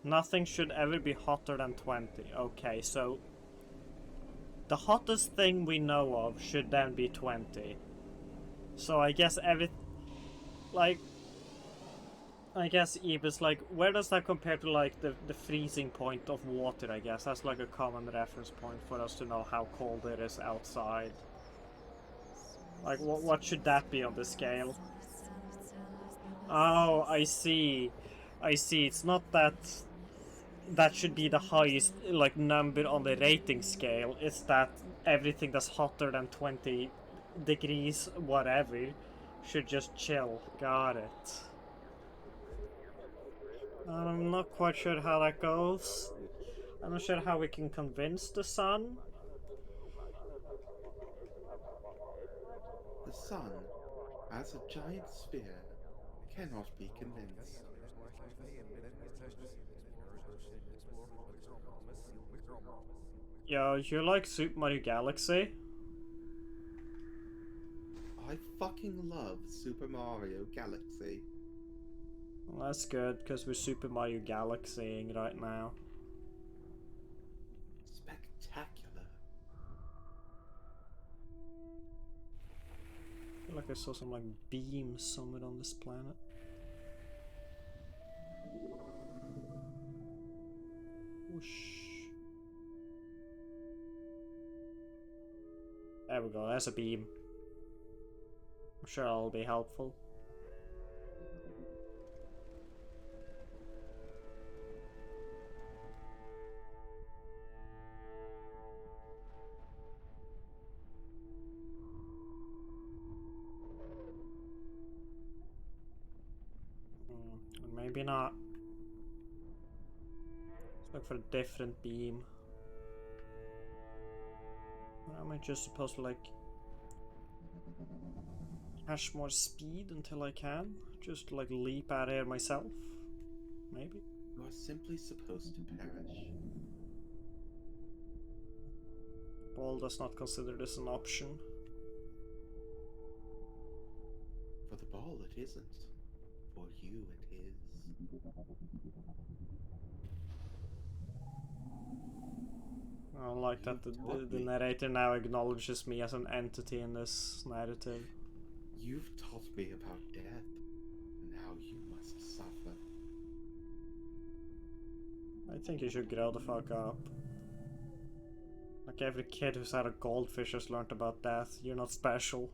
Nothing should ever be hotter than 20. Okay, so the hottest thing we know of should then be 20. So I guess I guess Eve is like, where does that compare to like the freezing point of water, I guess? That's like a common reference point for us to know how cold it is outside. Like, what should that be on the scale? Oh, I see. I see. It's not that that should be the highest, like, number on the rating scale. It's that everything that's hotter than 20 degrees, whatever, should just chill. Got it. I'm not quite sure how that goes. I'm not sure how we can convince the sun. The sun, as a giant sphere, cannot be convinced. Yo, you like Super Mario Galaxy? I fucking love Super Mario Galaxy. Well, that's good, because we're Super Mario Galaxying right now. Spectacular. I feel like I saw some like beams somewhere on this planet. Whoosh. There we go, there's a beam. I'm sure that'll be helpful. Or maybe not. Let's look for a different beam. Or am I just supposed to like cash more speed until I can? Just like leap out here myself? Maybe? You are simply supposed to perish. Ball does not consider this an option. For the ball, it isn't. For you, it is. I don't like that the narrator now acknowledges me as an entity in this narrative. You've taught me about death. Now you must suffer. I think you should grow the fuck up. Like every kid who's had a goldfish has learned about death. You're not special.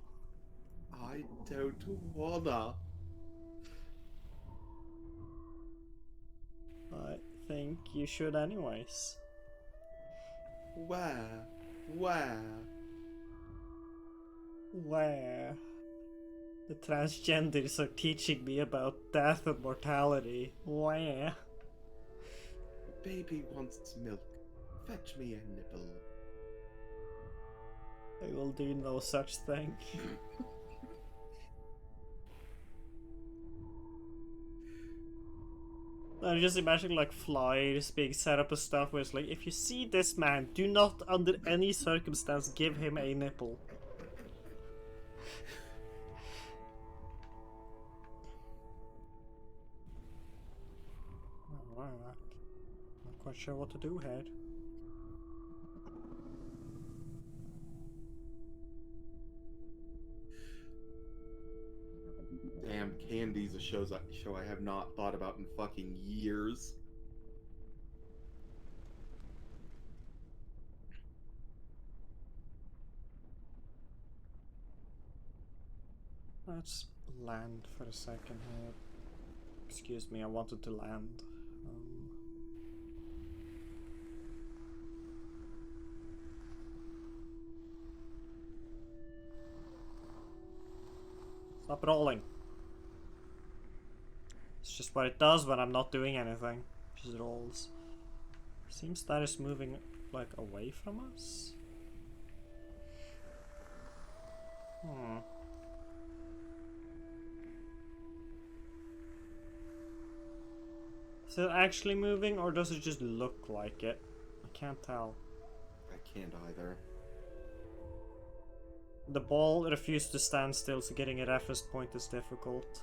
I don't wanna. I think you should anyways. Where? Where? The transgenders are teaching me about death and mortality. Where? Baby wants milk. Fetch me a nipple. I will do no such thing. I just imagine like flyers being set up and stuff where it's like, if you see this man, do not under any circumstance give him a nipple. Alright, not quite sure what to do here. Damn, Candy's a show I have not thought about in fucking years. Let's land for a second here. Excuse me, I wanted to land. Stop rolling. It's just what it does when I'm not doing anything. It just rolls. Seems that is moving like away from us. Is it actually moving or does it just look like it? I can't tell. I can't either. The ball refused to stand still, so getting a reference point is difficult.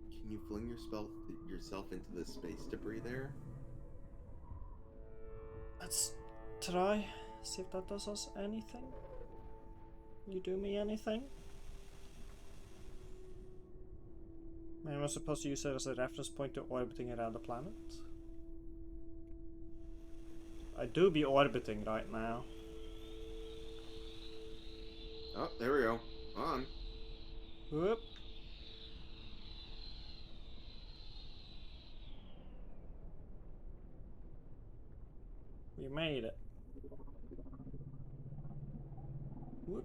Can you fling yourself into the space debris there? Let's try. See if that does us anything. You do me anything? Am I supposed to use it as a reference point to orbiting around the planet? I do be orbiting right now. Oh, there we go. On. Whoop. We made it. Whoop.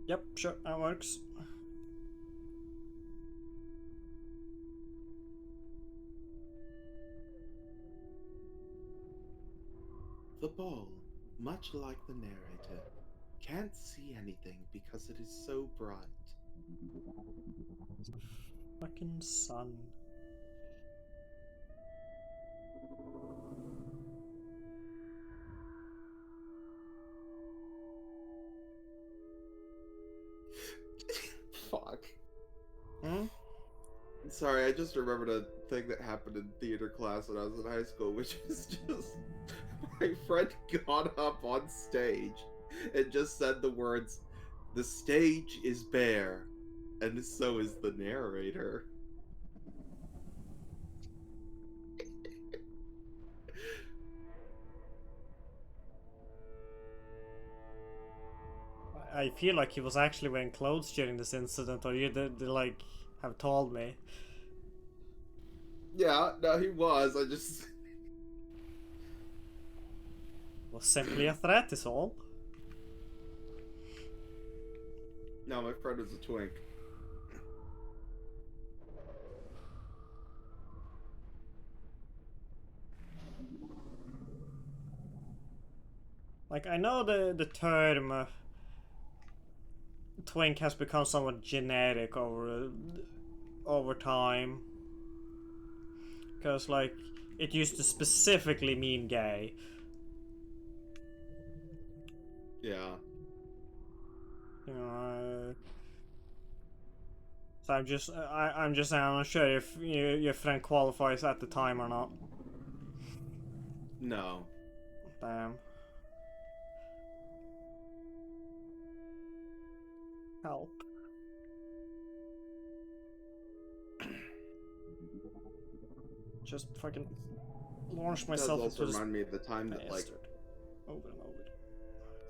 Yep, sure, that works. The ball, much like the narrator, can't see anything because it is so bright. Fucking sun. Fuck. Hmm? Sorry, I just remembered a thing that happened in theater class when I was in high school, which is just my friend got up on stage and just said the words, "The stage is bare, and so is the narrator." I feel like he was actually wearing clothes during this incident, or you did like have told me. Yeah, no, he was. I just. Was simply a threat, is all. No, my friend was a twink. Like, I know the term twink has become somewhat generic over time, because like it used to specifically mean gay. Yeah. You know, so I'm just I'm not sure if your friend qualifies at the time or not. No. Damn. Help. Just fucking launch myself Does also into this remind me of the time that like bastard. Over and over.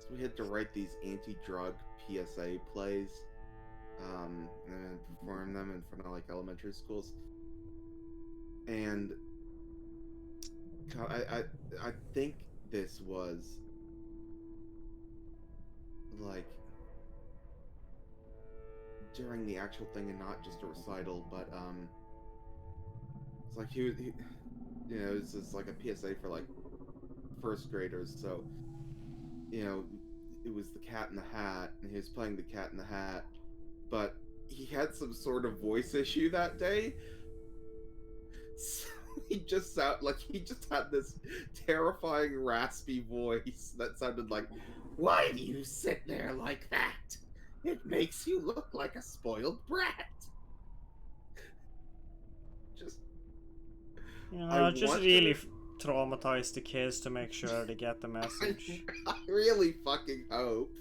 so we had to write these anti-drug PSA plays, and perform them in front of like elementary schools. And I think this was like during the actual thing and not just a recital, but it's like he you know, it's just like a PSA for like first graders, so you know, it was the Cat in the Hat, and he was playing the Cat in the Hat, but he had some sort of voice issue that day, so he just had this terrifying raspy voice that sounded like, "Why do you sit there like that? It makes you look like a spoiled brat." Just, You I know, just want really to. traumatize the kids to make sure they get the message. I really fucking hope.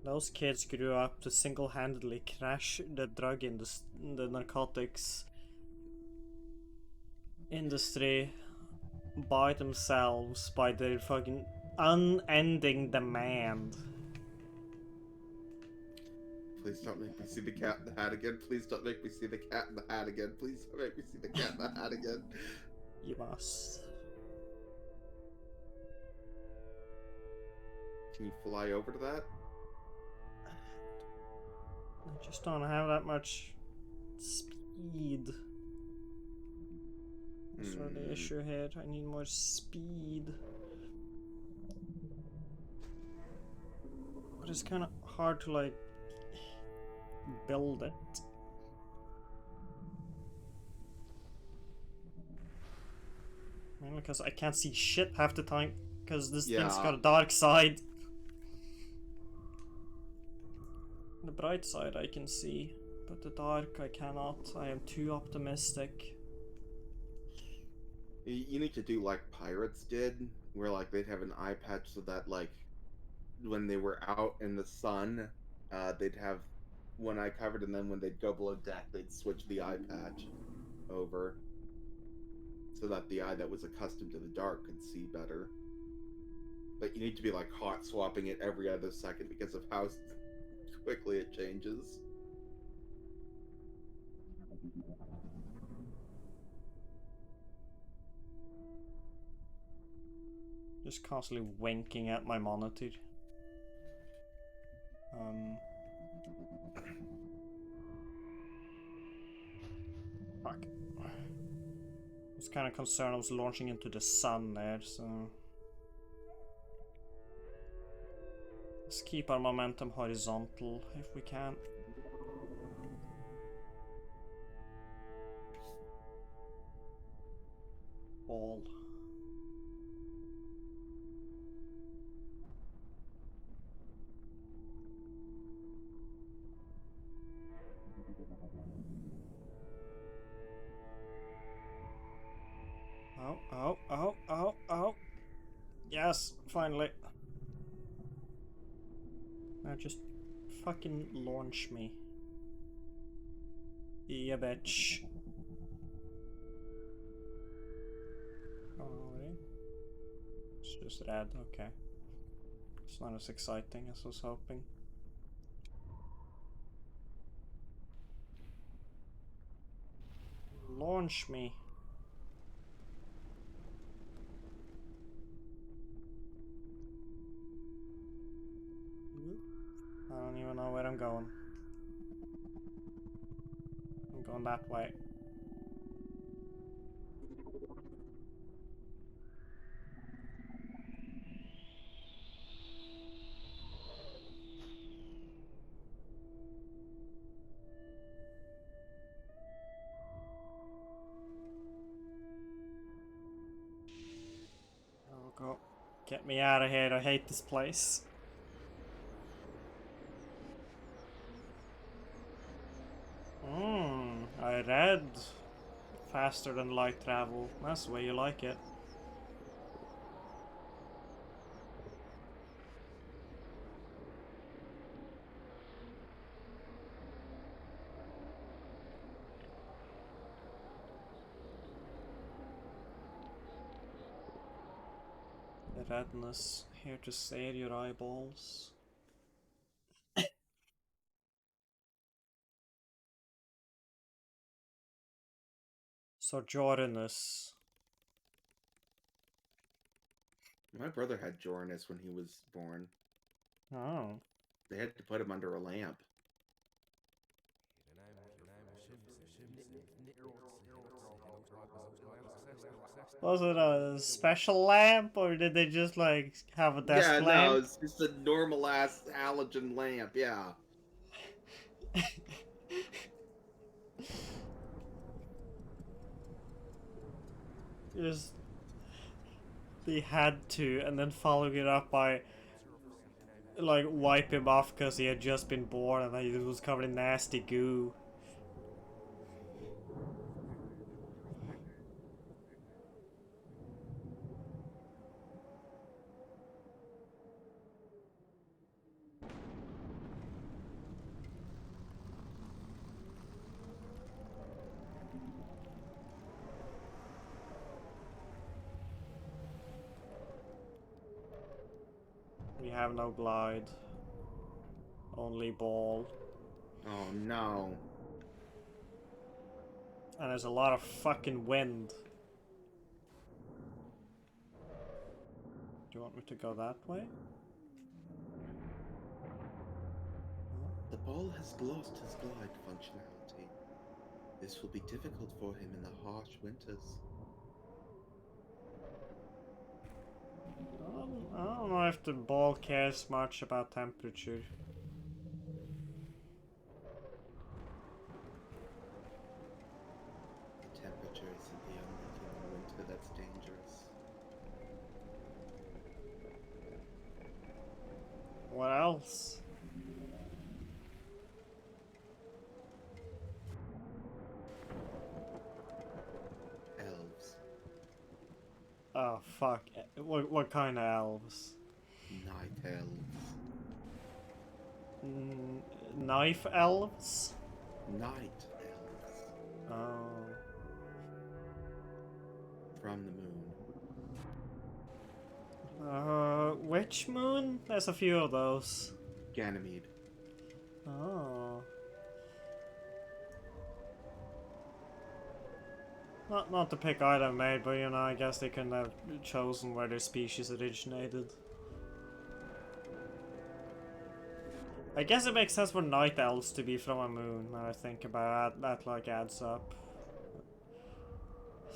Those kids grew up to single-handedly crash the drug industry, the narcotics industry by themselves by their fucking unending demand. Please don't make me see the Cat in the Hat again. Please don't make me see the Cat in the Hat again. Please don't make me see the Cat in the Hat again. You must. Can you fly over to that? I just don't have that much speed. That's sort of the issue here. I need more speed. But it's kind of hard to like build it. Mainly because I can't see shit half the time because this thing's got a dark side. The bright side I can see, but the dark I cannot. I am too optimistic. You need to do like pirates did, where like they'd have an eye patch so that like when they were out in the sun, they'd have one eye covered, and then when they'd go below deck, they'd switch the eye patch over so that the eye that was accustomed to the dark could see better. But you need to be like hot swapping it every other second because of how quickly it changes. Just constantly winking at my monitor. Fuck. I was kind of concerned I was launching into the sun there, so... Let's keep our momentum horizontal if we can. Ball. Oh. Yes, finally. Now just fucking launch me. Yeah, bitch. Oh, really? It's just red, okay. It's not as exciting as I was hoping. Launch me. I don't even know where I'm going. I'm going that way. Oh god. Get me out of here, I hate this place. I read faster than light travel. That's the way you like it. The redness here to save your eyeballs. Sojournus. My brother had Jorinus when he was born. Oh. They had to put him under a lamp. Was it a special lamp, or did they just like have a desk Yeah, no, lamp? it's just a normal ass halogen lamp. Yeah. Just they had to, and then following it up by like wipe him off because he had just been born and he was covered in nasty goo. We have no glide, only ball, Oh no. and there's a lot of fucking wind. Do you want me to go that way? The ball has lost his glide functionality. This will be difficult for him in the harsh winters. I don't know if the ball cares much about temperature. The temperature isn't the only thing in winter that's dangerous. What else? Elves. Oh fuck! What kind of elves? Night elves. Knife elves? Night elves. Oh. From the moon. Which moon? There's a few of those. Ganymede. Oh. Not to pick either mate, but you know, I guess they couldn't have chosen where their species originated. I guess it makes sense for night elves to be from a moon, now I think about it. That like adds up.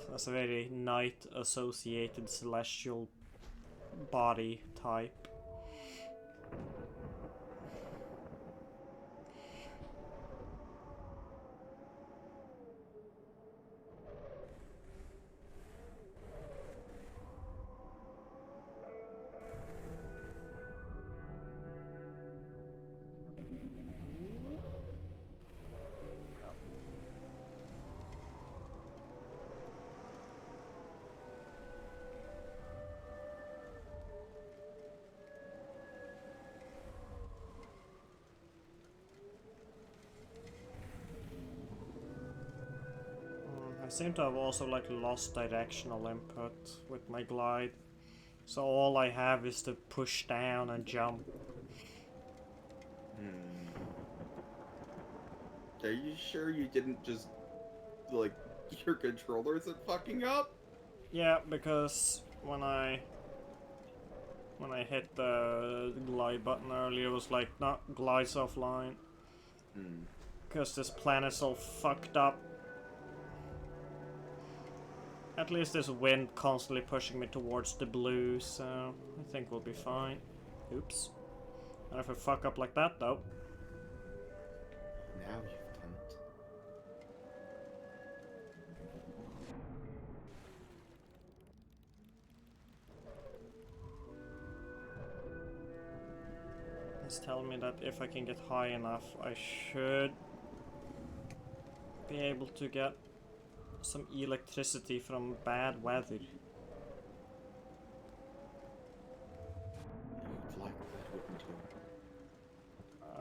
That's a very night associated celestial body type. I seem to have also like lost directional input with my glide. So all I have is to push down and jump. Are you sure you didn't just, like, your controller isn't fucking up? Yeah, because when I hit the glide button earlier, it was like, not glides offline. Because this planet's all fucked up. At least there's wind constantly pushing me towards the blue, so I think we'll be fine. Oops. And if I fuck up like that, though. Now you've done it. It's telling me that if I can get high enough, I should be able to get some electricity from bad weather. You'd like that, wouldn't you?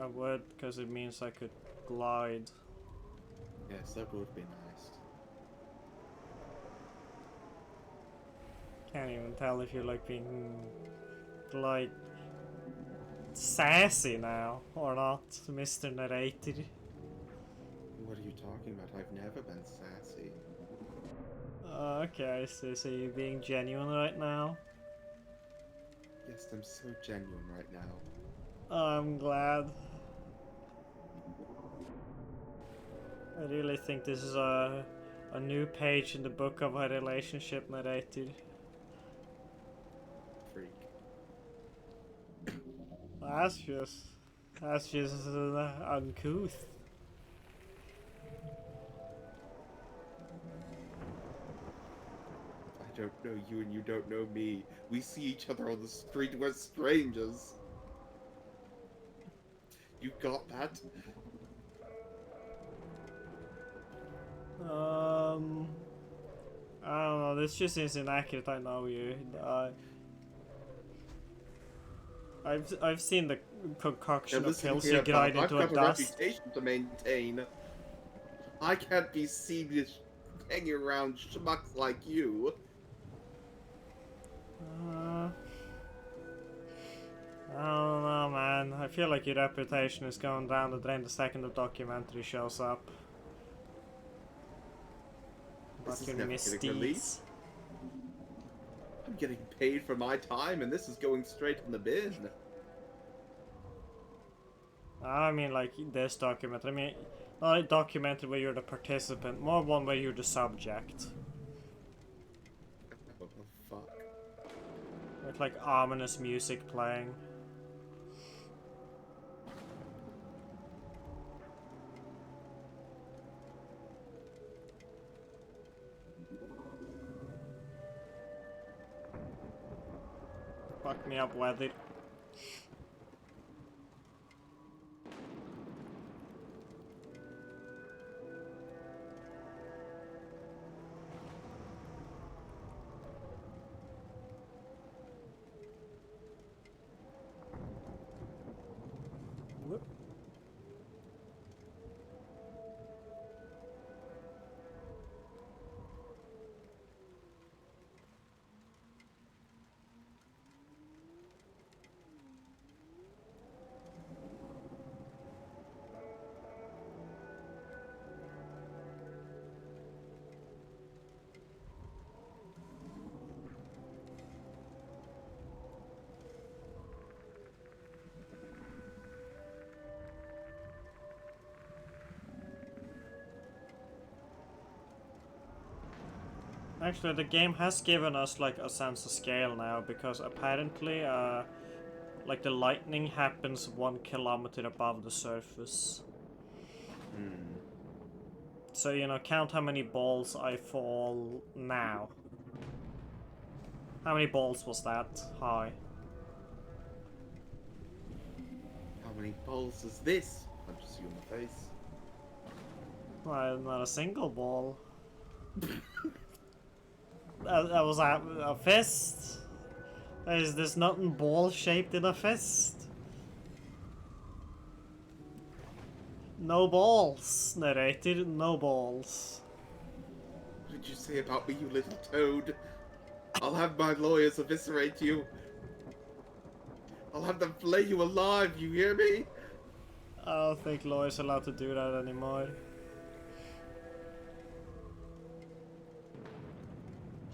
I would, because it means I could glide. Yes, that would be nice. Can't even tell if you're like being like sassy now or not, Mr. Narrator. What are you talking about? I've never been sassy. Okay, so you're being genuine right now? Yes, I'm so genuine right now. I'm glad. I really think this is a new page in the book of a relationship narrated. Freak. That's just uncouth. I don't know you and you don't know me. We see each other on the street. We're strangers. You got that? I don't know. This just is inaccurate. I know you. I've seen the concoction Now of listen pills here, you grind Bob. I've into a got a dust. reputation to maintain. I can't be seen as hanging around schmucks like you. I don't know, man. I feel like your reputation is going down the drain the second the documentary shows up. This About is your never getting misdeeds. released. I'm getting paid for my time, and this is going straight in the bin. I mean, like this documentary. I mean, not a documentary where you're the participant, more one where you're the subject. Oh, fuck. With like ominous music playing. Fuck me up, weather. Whoop. Actually, the game has given us like a sense of scale now because apparently, like the lightning happens 1 kilometer above the surface. Hmm. So you know, count how many balls I fall now. How many balls was that high? How many balls is this? Punches you in the face. Well, not a single ball. That was a fist. There's nothing ball shaped in a fist. No balls, narrator. No balls. What did you say about me, you little toad? I'll have my lawyers eviscerate you. I'll have them flay you alive, you hear me? I don't think lawyers are allowed to do that anymore.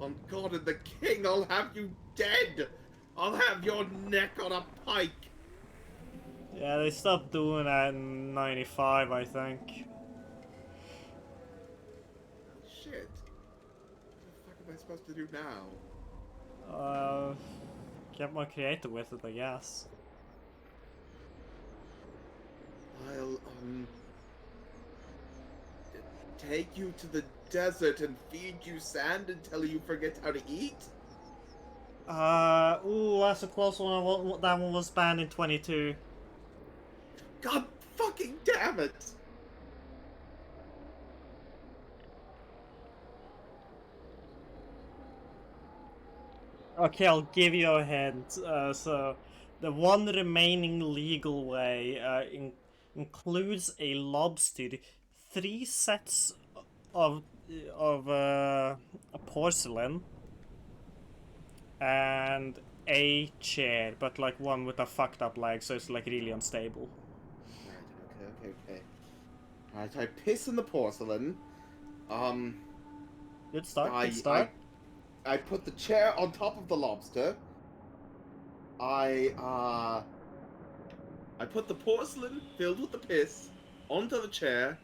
On God and the King, I'll have you dead! I'll have your neck on a pike! Yeah, they stopped doing that in '95, I think. Shit. What the fuck am I supposed to do now? Get more creative with it, I guess. I'll, take you to the desert and feed you sand until you forget how to eat? Ooh, that's a close one. That one was banned in 22. God fucking damn it! Okay, I'll give you a hint. So, the one remaining legal way includes a lobster, 3 sets of porcelain, and a chair, but like one with a fucked up leg, so it's like really unstable. Right, okay. Alright, I piss in the porcelain. Good start. Good start. I put the chair on top of the lobster. I put the porcelain filled with the piss onto the chair.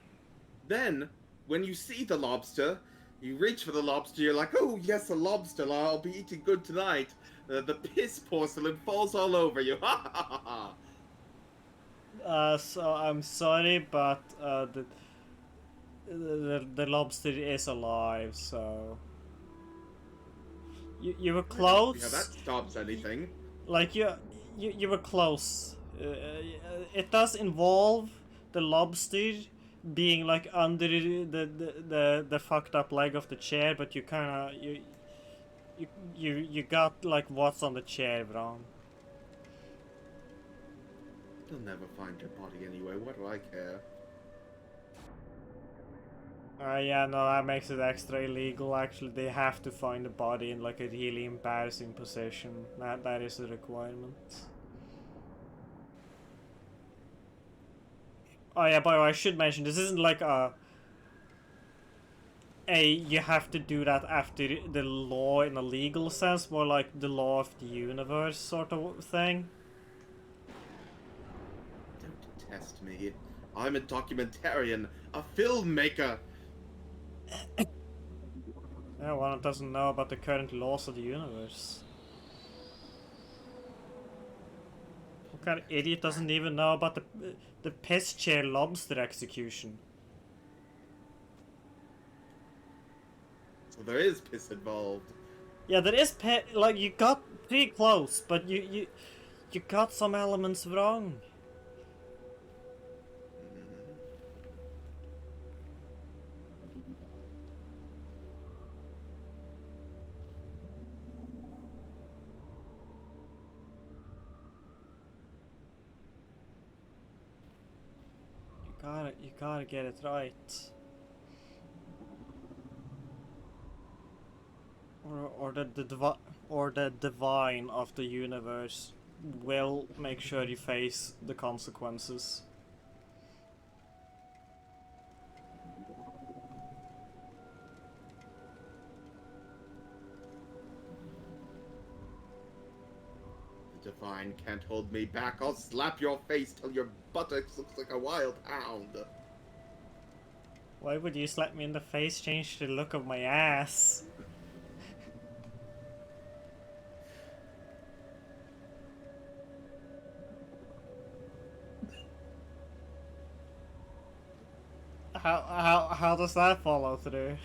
Then, when you see the lobster, you reach for the lobster, you're like, oh, yes, a lobster, I'll be eating good tonight. The piss porcelain falls all over you. Ha ha ha ha. So I'm sorry, but the lobster is alive, so you were I don't see how close. that stops anything. Like you were close. It does involve the lobster being like under the fucked up leg of the chair, but you kind of you got like what's on the chair wrong. They'll never find your body anyway. What do I care? Yeah, no, that makes it extra illegal. Actually, they have to find the body in like a really embarrassing position. That is a requirement. Oh yeah, by the way, I should mention this isn't like a you have to do that after the law in a legal sense, more like the law of the universe sort of thing. Don't test me. I'm a documentarian, a filmmaker. Yeah, one doesn't know about the current laws of the universe. What kind of idiot doesn't even know about the piss chair lobster execution? So there is piss involved. Yeah, there is like you got pretty close, but you got some elements wrong. You gotta get it right. Or the divine of the universe will make sure you face the consequences. The divine can't hold me back. I'll slap your face till your buttocks looks like a wild hound. Why would you slap me in the face? Change the look of my ass. How does that follow through?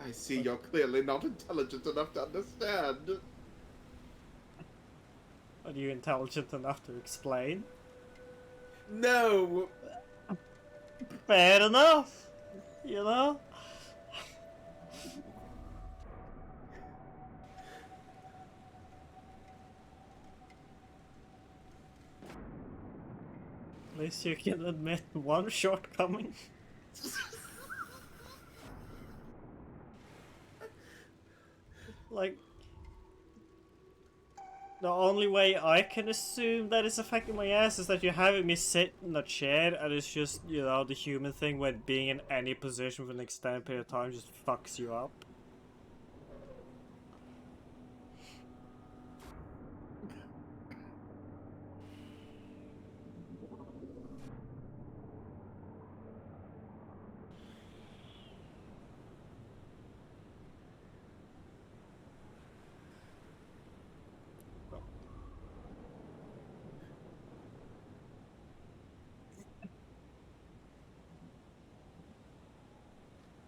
I see you're clearly not intelligent enough to understand. Are you intelligent enough to explain? No! Fair enough, you know? At least you can admit one shortcoming. Like, the only way I can assume that it's affecting my ass is that you're having me sit in a chair and it's just, you know, the human thing when being in any position for an extended period of time just fucks you up.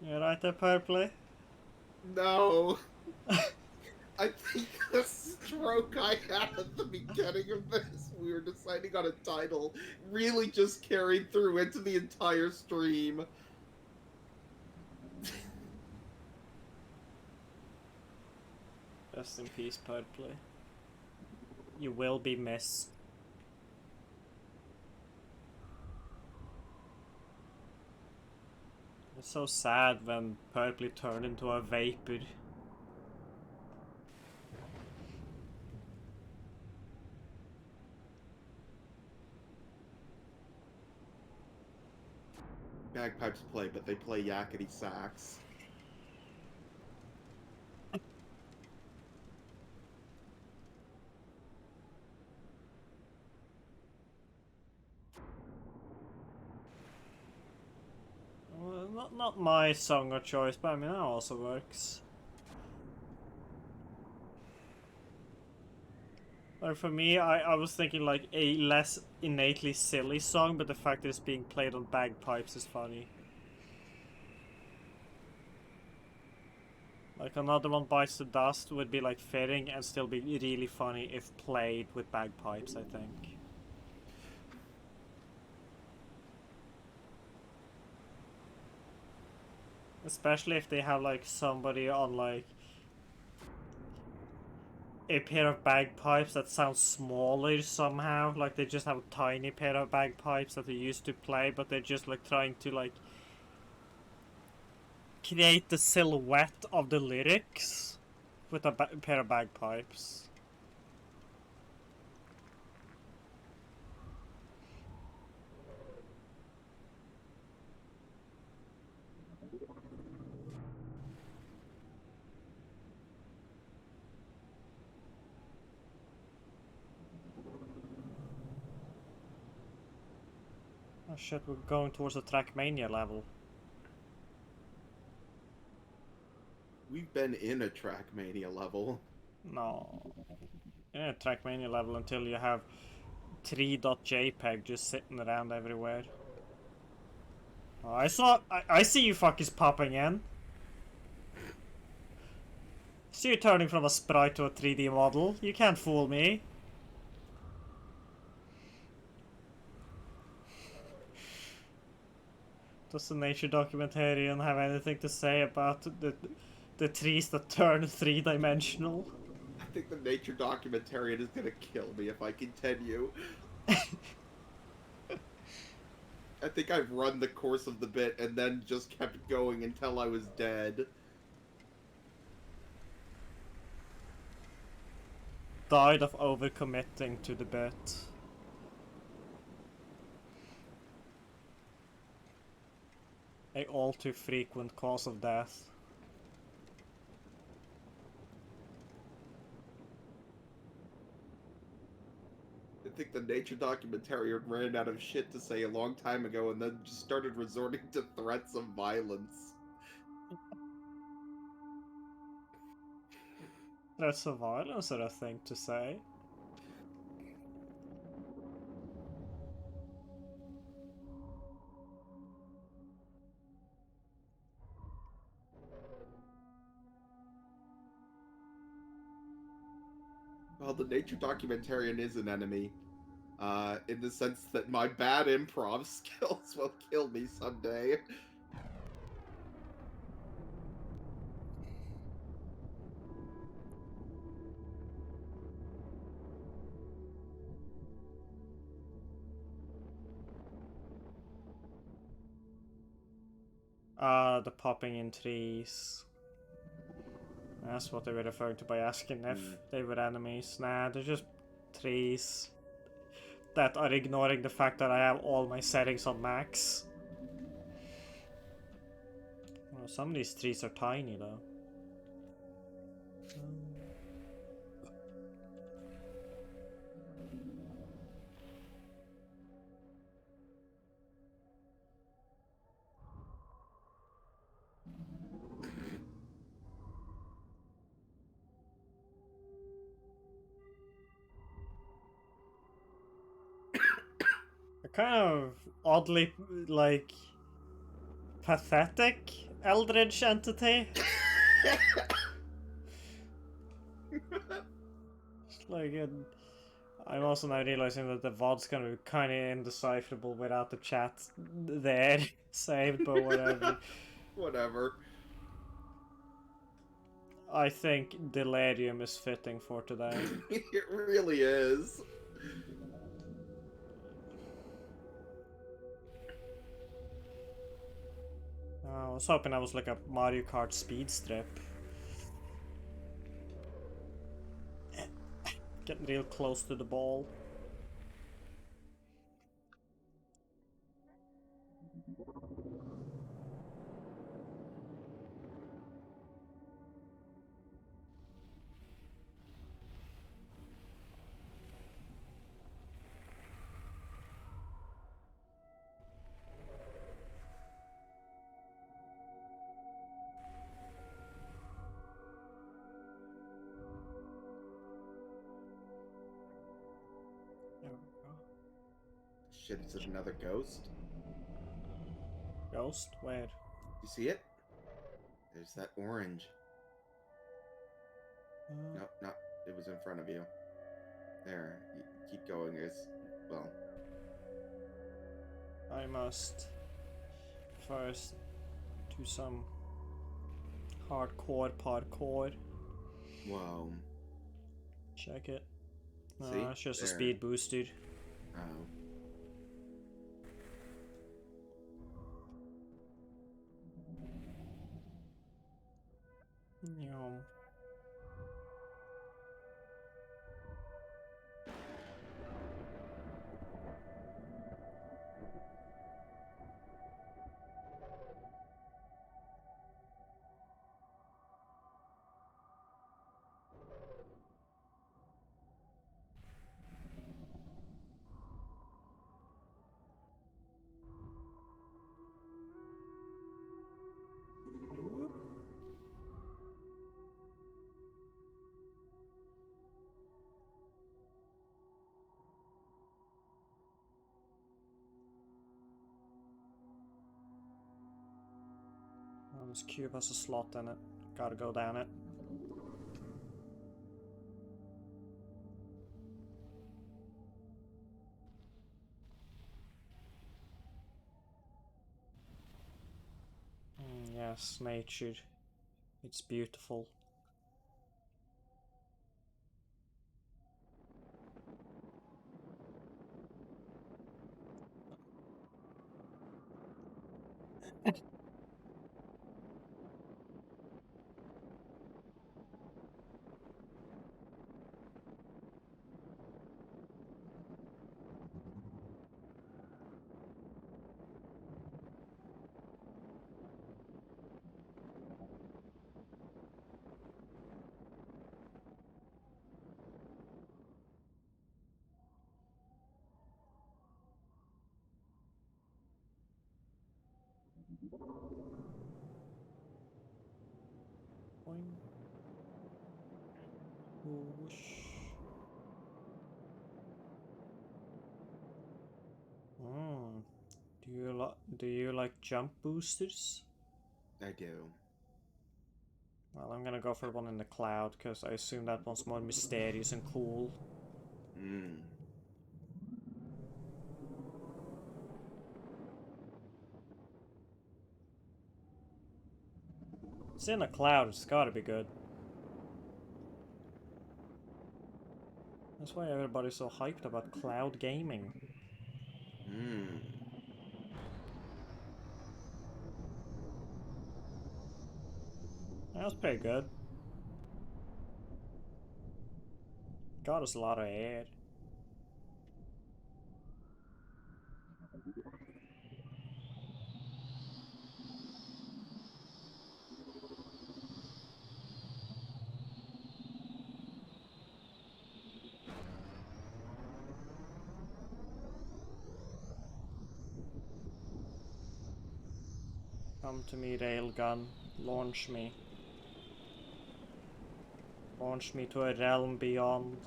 You right there, Purpley? No! I think the stroke I had at the beginning of this, we were deciding on a title, really just carried through into the entire stream. Rest in peace, Purpley. You will be missed. It's so sad when Purpley turned into a vapor. Bagpipes play, but they play yakety sax. not my song of choice, but I mean, that also works. Like for me, I was thinking like a less innately silly song, but the fact that it's being played on bagpipes is funny. Like Another One Bites the Dust would be like fitting and still be really funny if played with bagpipes, I think. Especially if they have like somebody on like a pair of bagpipes that sounds smaller somehow. Like they just have a tiny pair of bagpipes that they used to play, but they're just like trying to like create the silhouette of the lyrics with a pair of bagpipes. Oh shit, we're going towards the Trackmania level. We've been in a Trackmania level. No. Yeah, Trackmania level until you have 3.jpg just sitting around everywhere. Oh, I see you fuckers popping in. See you turning from a sprite to a 3D model. You can't fool me. Does the nature documentarian have anything to say about the trees that turn three-dimensional? I think the nature documentarian is gonna kill me if I continue. I think I've run the course of the bit and then just kept going until I was dead. Died of overcommitting to the bit. A all too frequent cause of death. I think the nature documentarian ran out of shit to say a long time ago and then just started resorting to threats of violence. Threats of violence are a thing to say. Well, the nature documentarian is an enemy. In the sense that my bad improv skills will kill me someday. The popping in trees. That's what they were referring to by asking if they were enemies. Nah, they're just trees that are ignoring the fact that I have all my settings on max. Well, some of these trees are tiny though. A kind of oddly, like, pathetic eldritch entity. Like, I'm also now realizing that the VOD's gonna be kind of indecipherable without the chat there saved, but whatever. Whatever. I think Delirium is fitting for today. It really is. I was hoping I was like a Mario Kart speed strip. Getting real close to the ball. shit, is it another ghost? Ghost? Where? You see it? There's that orange. No, not. It was in front of you. There. Keep going. Well. I must first do some hardcore parkour. Whoa. Check it. No, See? it's just a There. speed booster. Oh. Yum. Oh, this cube has a slot in it. Gotta go down it. Yes, nature. It's beautiful. Boing. Whoosh. Hmm. Do you like jump boosters? I do. Well, I'm gonna go for one in the cloud because I assume that one's more mysterious and cool. Mmm. It's in a cloud. It's gotta be good. That's why everybody's so hyped about cloud gaming. Mmm. That's pretty good. Got us a lot of air. Come to me, railgun. Launch me. Launch me to a realm beyond.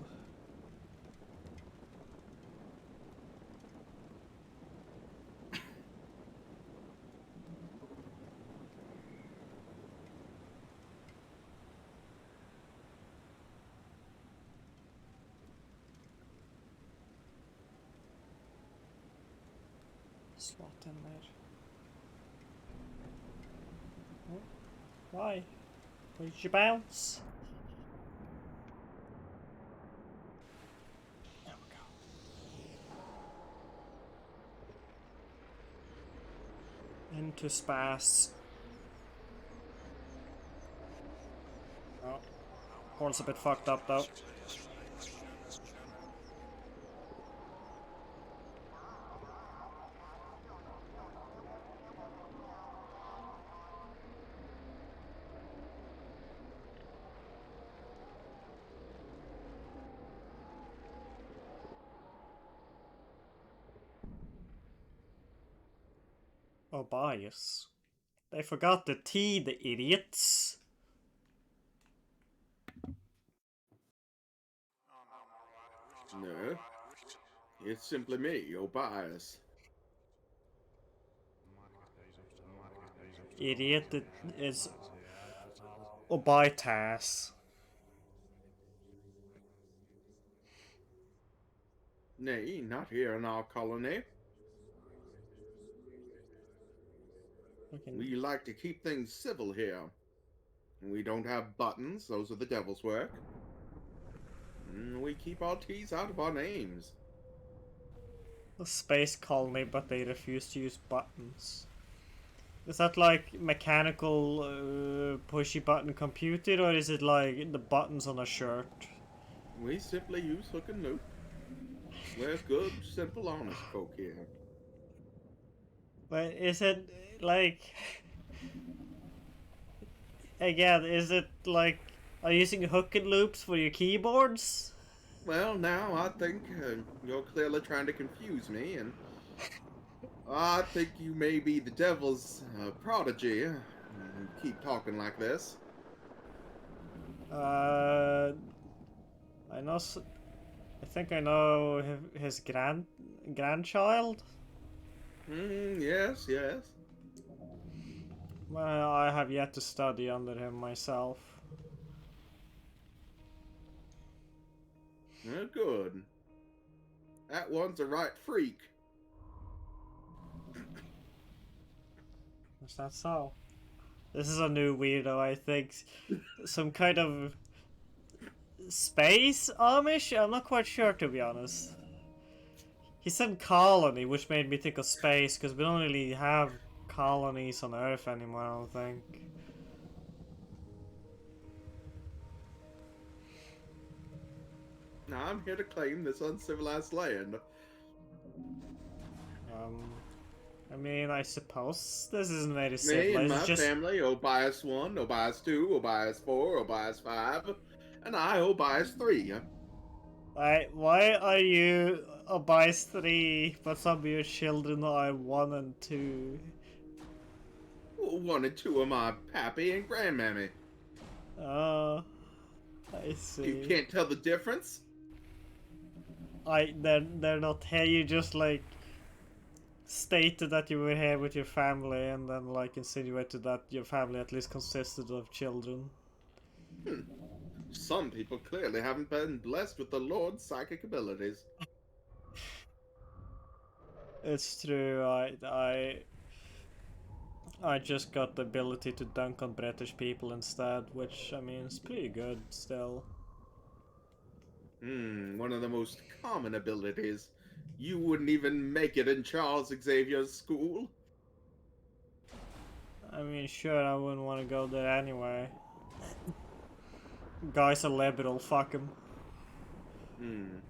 Slot in there. Oh, why? Why did you bounce? There we go. Into space. Oh, horn's a bit fucked up though. Oh, bias. They forgot the T, the idiots. No. It's simply me, Obias. Idiot, it is Obaitas. Nay, not here in our colony. Fucking We like to keep things civil here. We don't have buttons, those are the devil's work. We keep our T's out of our names. a space colony, but they refuse to use buttons. Is that like mechanical pushy button computer, or is it like the buttons on a shirt? We simply use hook and loop. We're good, simple, honest folk here. But is it like again? Is it like are you using hook and loops for your keyboards? Well, now I think you're clearly trying to confuse me, and I think you may be the devil's prodigy. Keep talking like this. Uh, I know. I think I know his grandchild. Yes, yes. Well, I have yet to study under him myself. Good. That one's a right freak. Is that so? This is a new weirdo, I think. Some kind of space Amish? I'm not quite sure, to be honest. He said colony, which made me think of space, because we don't really have colonies on Earth anymore, I don't think. Now I'm here to claim this uncivilized land. I mean, I suppose this isn't very Me and civilized. my It's just family, Obias 1, Obias 2, Obias 4, Obias 5, and I, Obias 3. why are you a bias 3, but some of your children are 1 and 2? 1 and 2 are my pappy and grandmammy. Oh, I You see. can't tell the difference? They're not here. You just like stated that you were here with your family, and then like insinuated that your family at least consisted of children. Some people clearly haven't been blessed with the Lord's psychic abilities. It's true. I just got the ability to dunk on British people instead, which I mean is pretty good still. One of the most common abilities. You wouldn't even make it in Charles Xavier's school. I mean, sure, I wouldn't want to go there anyway. Guy's a liberal, fuck him. Hmm.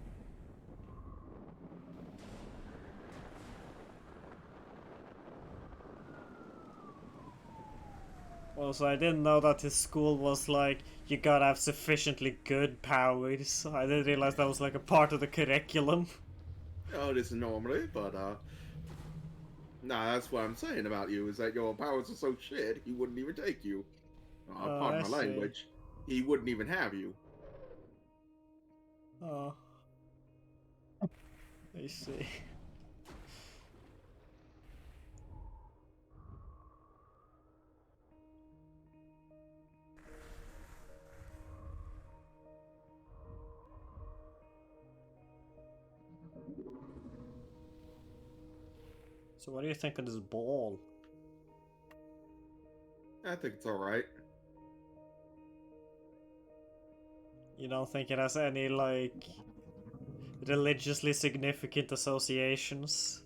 Also, I didn't know that his school was like, you gotta have sufficiently good powers. I didn't realize that was like a part of the curriculum. Oh, it is normally, but nah, that's what I'm saying about you, is that your powers are so shit, he wouldn't even take you. I Pardon my see. language. He wouldn't even have you. Oh. I see. So what do you think of this ball? I think it's alright. You don't think it has any, like, religiously significant associations?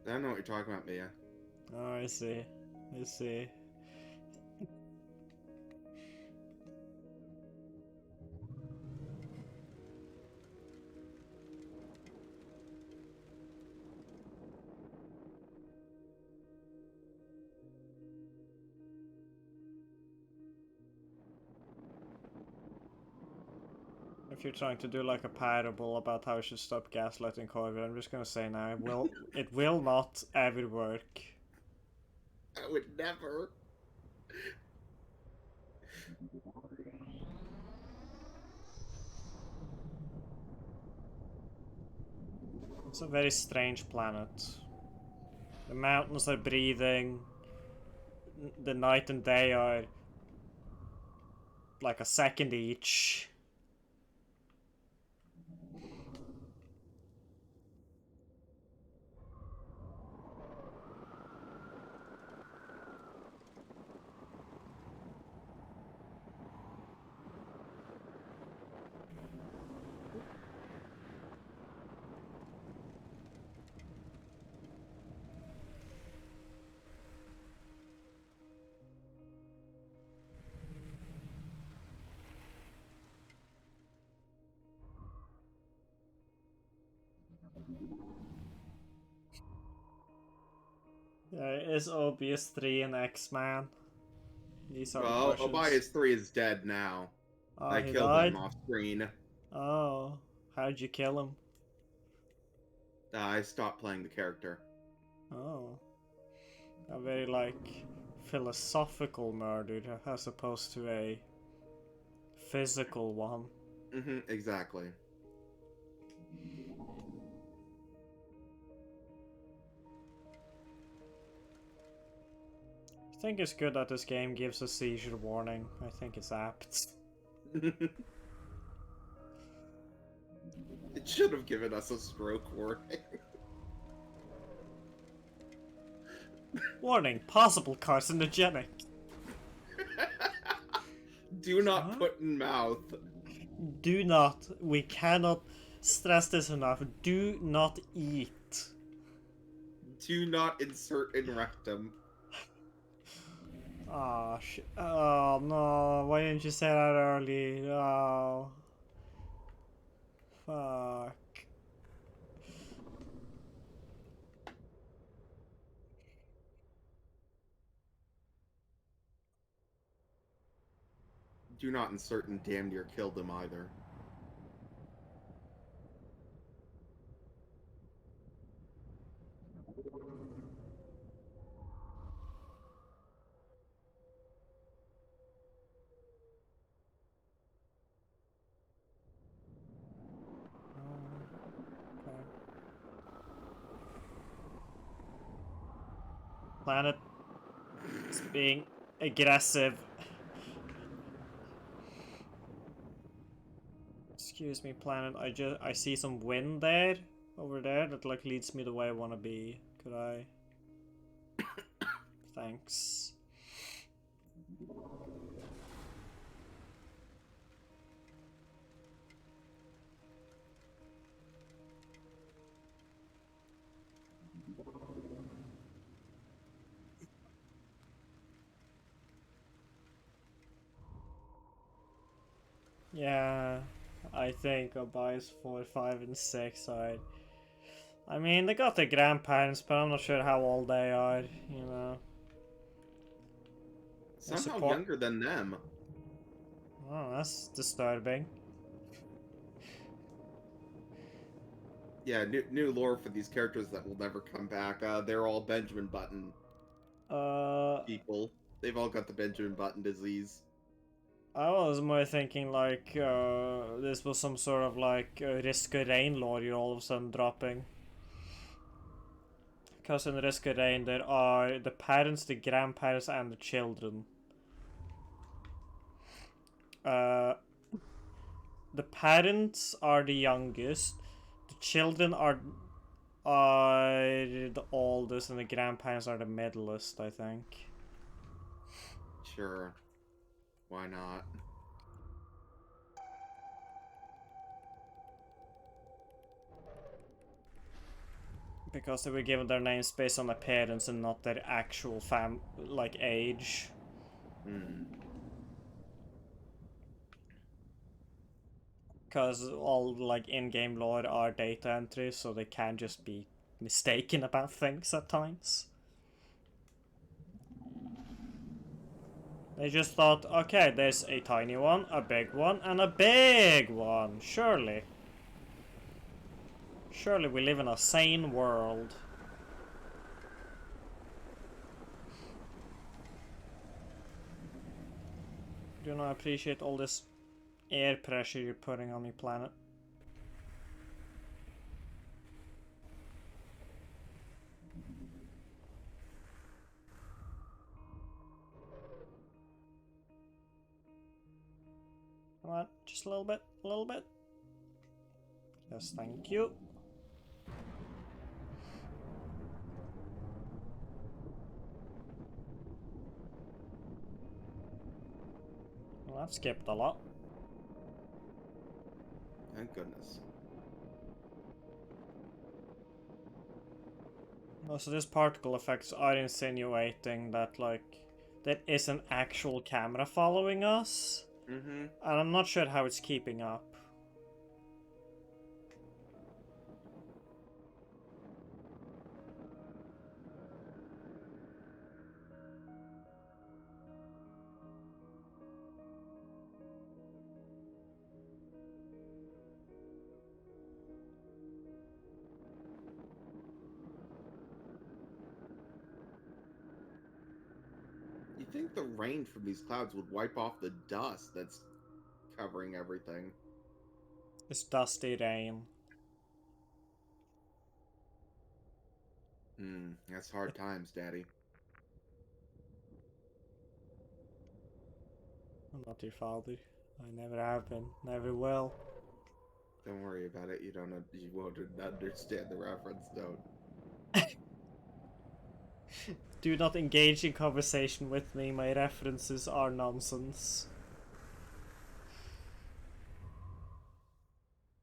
I know what you're talking about, Mia. Oh, I see. I see. If you're trying to do like a parable about how we should stop gaslighting COVID, I'm just gonna say now, it will not ever work. I would never. It's a very strange planet. The mountains are breathing. The night and day are like a second each. Is OBS 3 an X-Man? These are the Well, questions. Obias 3 is dead now. Oh, I he killed died? him off screen. Oh, how'd you kill him? I stopped playing the character. Oh. A very, like, philosophical murder as opposed to a physical one. Exactly. I think it's good that this game gives a seizure warning. I think it's apt. It should have given us a stroke warning. Warning, possible carcinogenic. Do not Huh? put in mouth. Do not, we cannot stress this enough, do not eat. Do not insert in rectum. Oh, oh no, why didn't you say that early? Oh. Fuck. Do not insert and damn near killed him either. Okay. Planet is being aggressive. Excuse me, planet. I see some wind there, over there, that like leads me the way I want to be. Could I? Thanks. Yeah, I think I'll buy 4, 5, and 6. I mean, they got their grandparents, but I'm not sure how old they are. You know. They Somehow support. younger than them. Oh, that's disturbing. Yeah, new lore for these characters that will never come back. They're all Benjamin Button people. They've all got the Benjamin Button disease. I was more thinking like this was some sort of like Risk of Rain lore you're all of a sudden dropping. Because in Risk of Rain there are the parents, the grandparents, and the children. The parents are the youngest, the children are the oldest, and the grandparents are the middlest, I think. Sure. Why not? Because they were given their names based on their parents and not their actual like age. Because all like in-game lore are data entries, so they can just be mistaken about things at times. They just thought, okay, there's a tiny one, a big one, and a big one. Surely we live in a sane world. Do not appreciate all this air pressure you're putting on me, planet. on, just a little bit, a little bit. Yes, thank you. Well, I've skipped a lot. Thank goodness. Also, this particle effects are insinuating that, like, there is an actual camera following us. Mm-hmm. And I'm not sure how it's keeping up. You think the rain from these clouds would wipe off the dust that's covering everything? It's dusty rain. That's hard times, Daddy. I'm not your father. I never have been, never will. Don't worry about it. You won't understand the reference. Don't. Do not engage in conversation with me. My references are nonsense.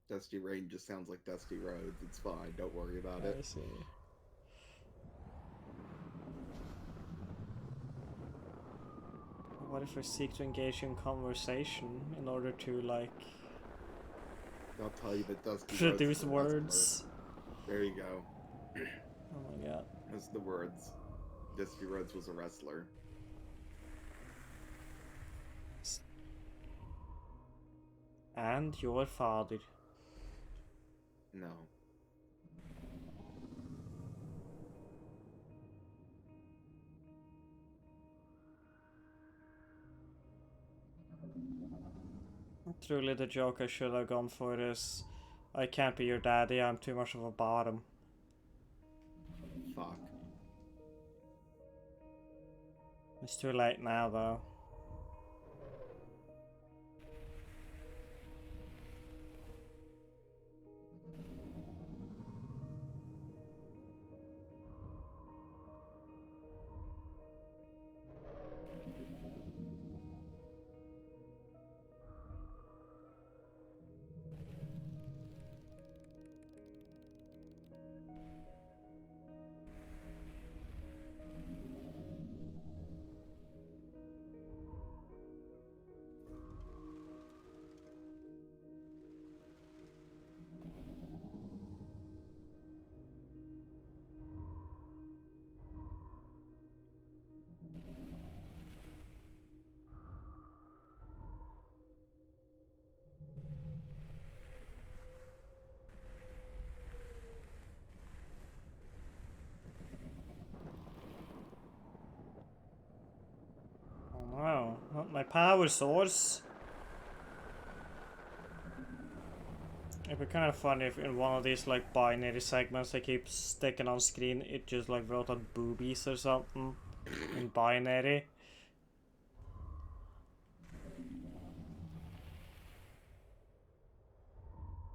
Dusty rain just sounds like dusty roads. It's fine. Don't worry about it. I see. What if I seek to engage in conversation in order to, like, I'll tell you that dusty produce roads. words? There you go. Oh my god. That's the words. Dusty Rhodes was a wrestler. And your father. No. Truly the joke I should have gone for is, I can't be your daddy, I'm too much of a bottom. Fuck. It's too late now though. Oh no, not my power source. It'd be kind of funny if in one of these like binary segments they keep sticking on screen, it just like wrote on boobies or something in binary.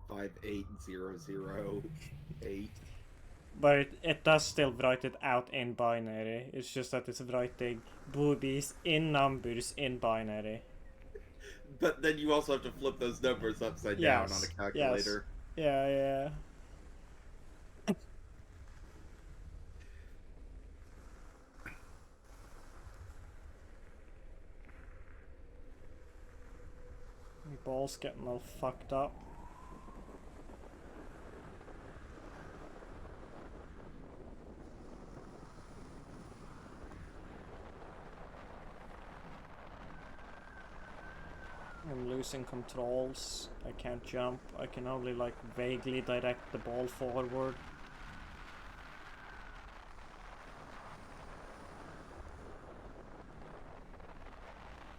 Five 80008. But it does still write it out in binary. It's just that it's writing boobies in numbers in binary. But then you also have to flip those numbers upside down on a calculator. Yes. Yeah. My ball's getting all fucked up. I'm losing controls. I can't jump. I can only like vaguely direct the ball forward.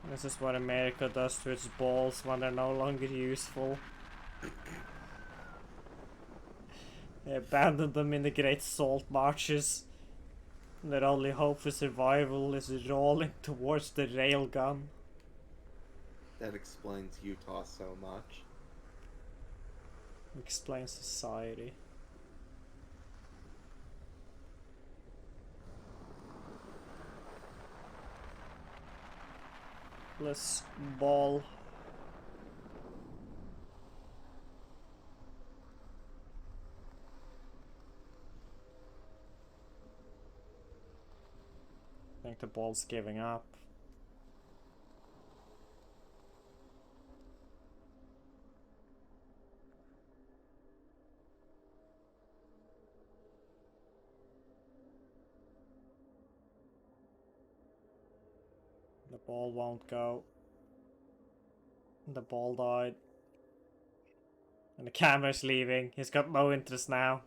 This is what America does to its balls when they're no longer useful. They abandon them in the Great Salt Marches. Their only hope for survival is rolling towards the railgun. That explains Utah so much. Explains society. Let's ball. I think the ball's giving up. The ball won't go. The ball died. And the camera's leaving. He's got no interest now.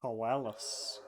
Coelis.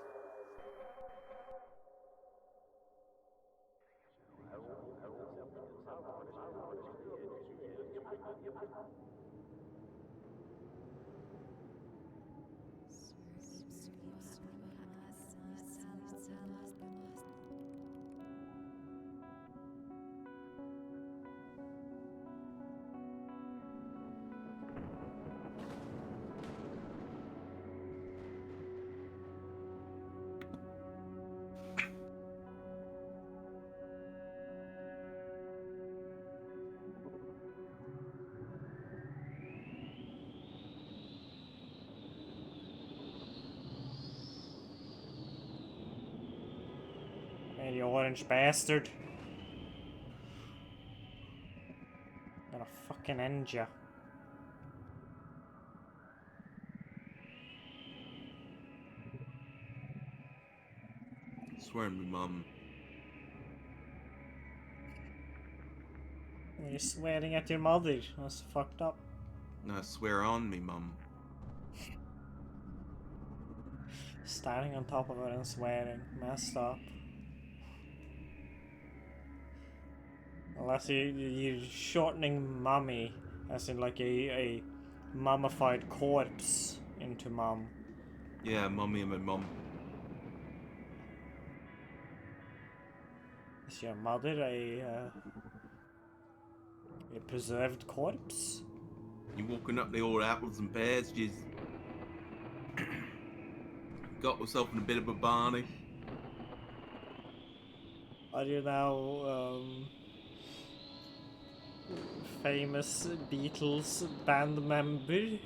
Hey, you orange bastard. Gonna fucking end ya. Swear to me, Mum. You're swearing at your mother. That's fucked up. No, swear on me, Mum. Standing on top of her and swearing. Messed up. Unless you're shortening mummy, as in like a mummified corpse into mum. Yeah, Mummy and my mum. Is your mother a preserved corpse? You walking up the old apples and pears, just got myself in a bit of a Barney. Are you now famous Beatles band member?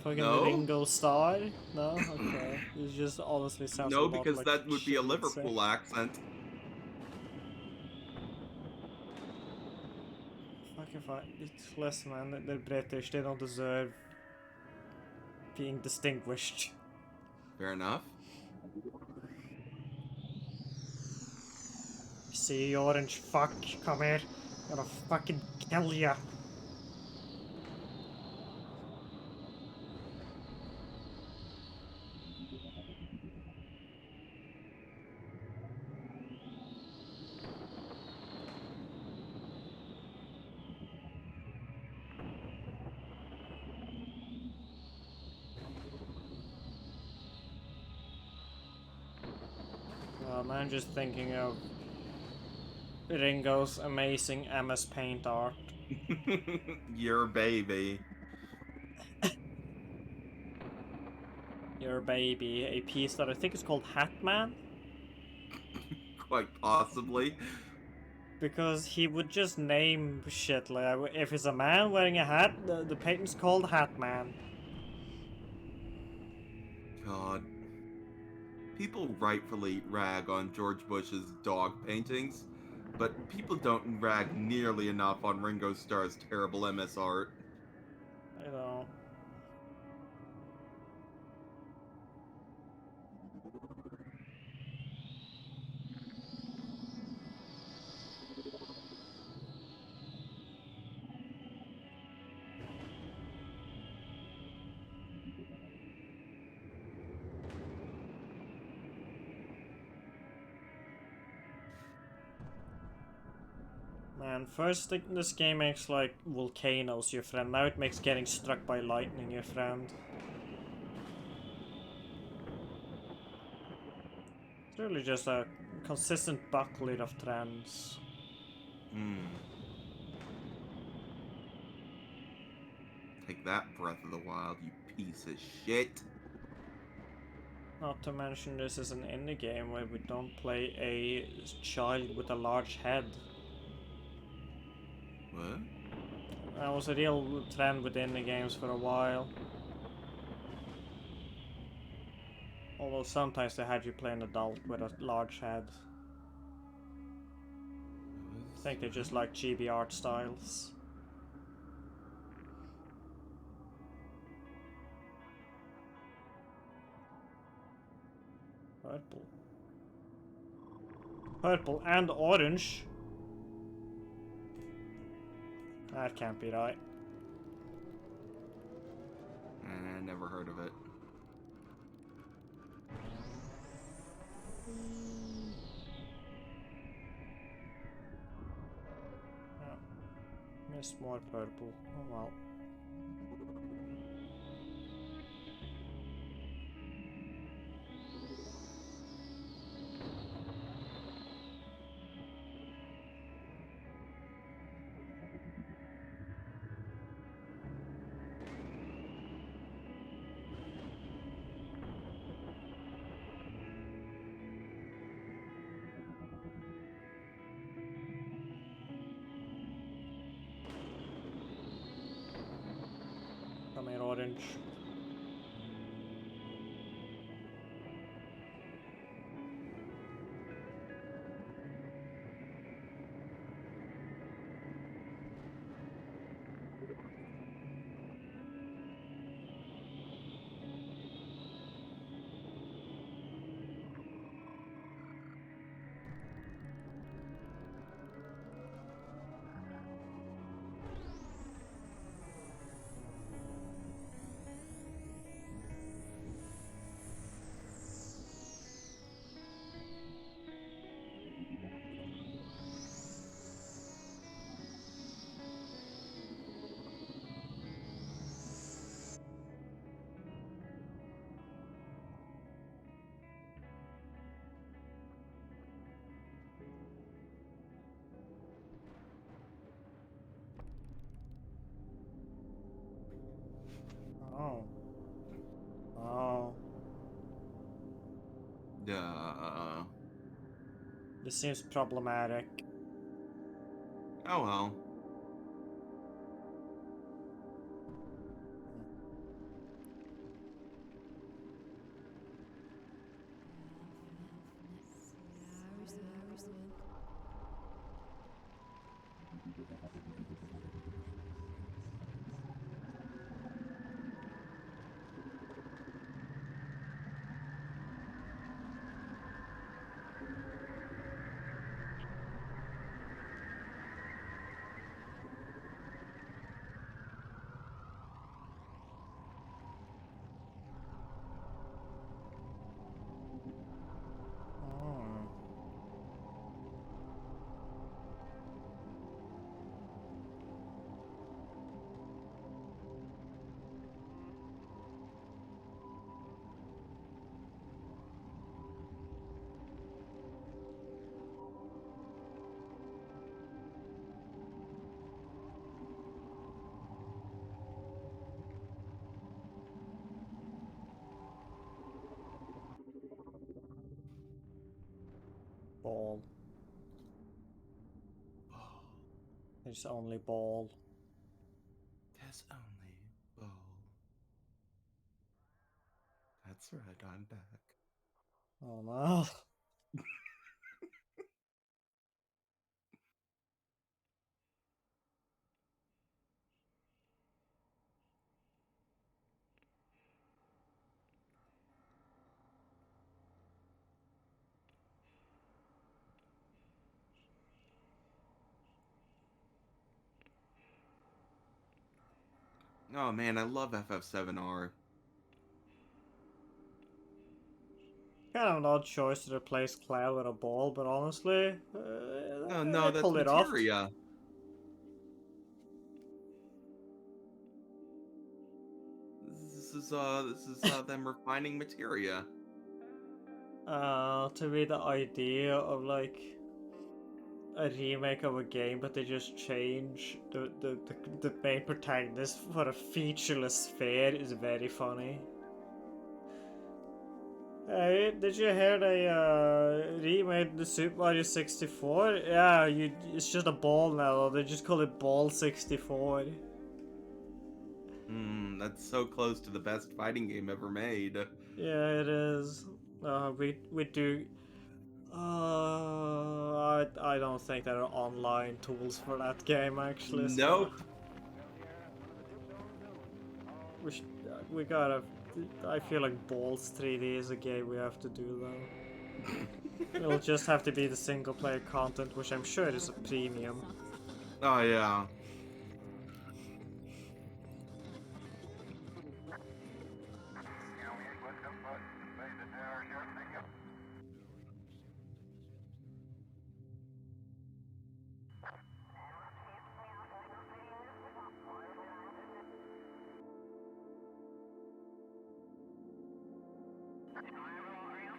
Fucking No. Ringo Starr? No? Okay. It just honestly sounds a No, lot because like that would be shit a you'd say. Liverpool accent. Fuck if I... Listen man, they're British, they don't deserve being distinguished. Fair enough. See, you orange fuck, come here. I'm gonna fucking kill ya. I'm just thinking of Ringo's amazing MS Paint art. Your baby. Your baby, a piece that I think is called Hatman, Quite possibly. because he would just name shit like if it's a man wearing a hat, the paint's called Hatman. God. People rightfully rag on George Bush's dog paintings, but people don't rag nearly enough on Ringo Starr's terrible MS art. You know. Man, first this game makes like volcanoes your friend, now it makes getting struck by lightning your friend. It's really just a consistent bucklet of trends. Take that, Breath of the Wild, you piece of shit. Not to mention this is an indie game where we don't play a child with a large head. What? That was a real trend with indie games for a while. Although sometimes they had you play an adult with a large head. I think they just like chibi art styles. Purple. Purple and orange? That can't be right. Never heard of it. Missed more purple. Oh well. Come here, orange. Oh. Oh. This seems problematic. Oh well. Oh. ball. Ball. There's only ball. There's only ball. That's right, I'm back. Oh no. Oh man, I love FF7R. Kind of an odd choice to replace Cloud with a ball, but honestly, No, they no, that's pulled it off. Materia. This is them refining Materia. To me, the idea of like a remake of a game, but they just change the main protagonist for a featureless sphere is very funny. Hey, did you hear they remade the Super Mario 64? Yeah, it's just a ball now. They just call it Ball 64. That's so close to the best fighting game ever made. Yeah, it is. We do. I don't think there are online tools for that game actually. So Nope. we gotta. I feel like Balls 3D is a game we have to do though. It'll just have to be the single player content, which I'm sure is a premium. Oh yeah.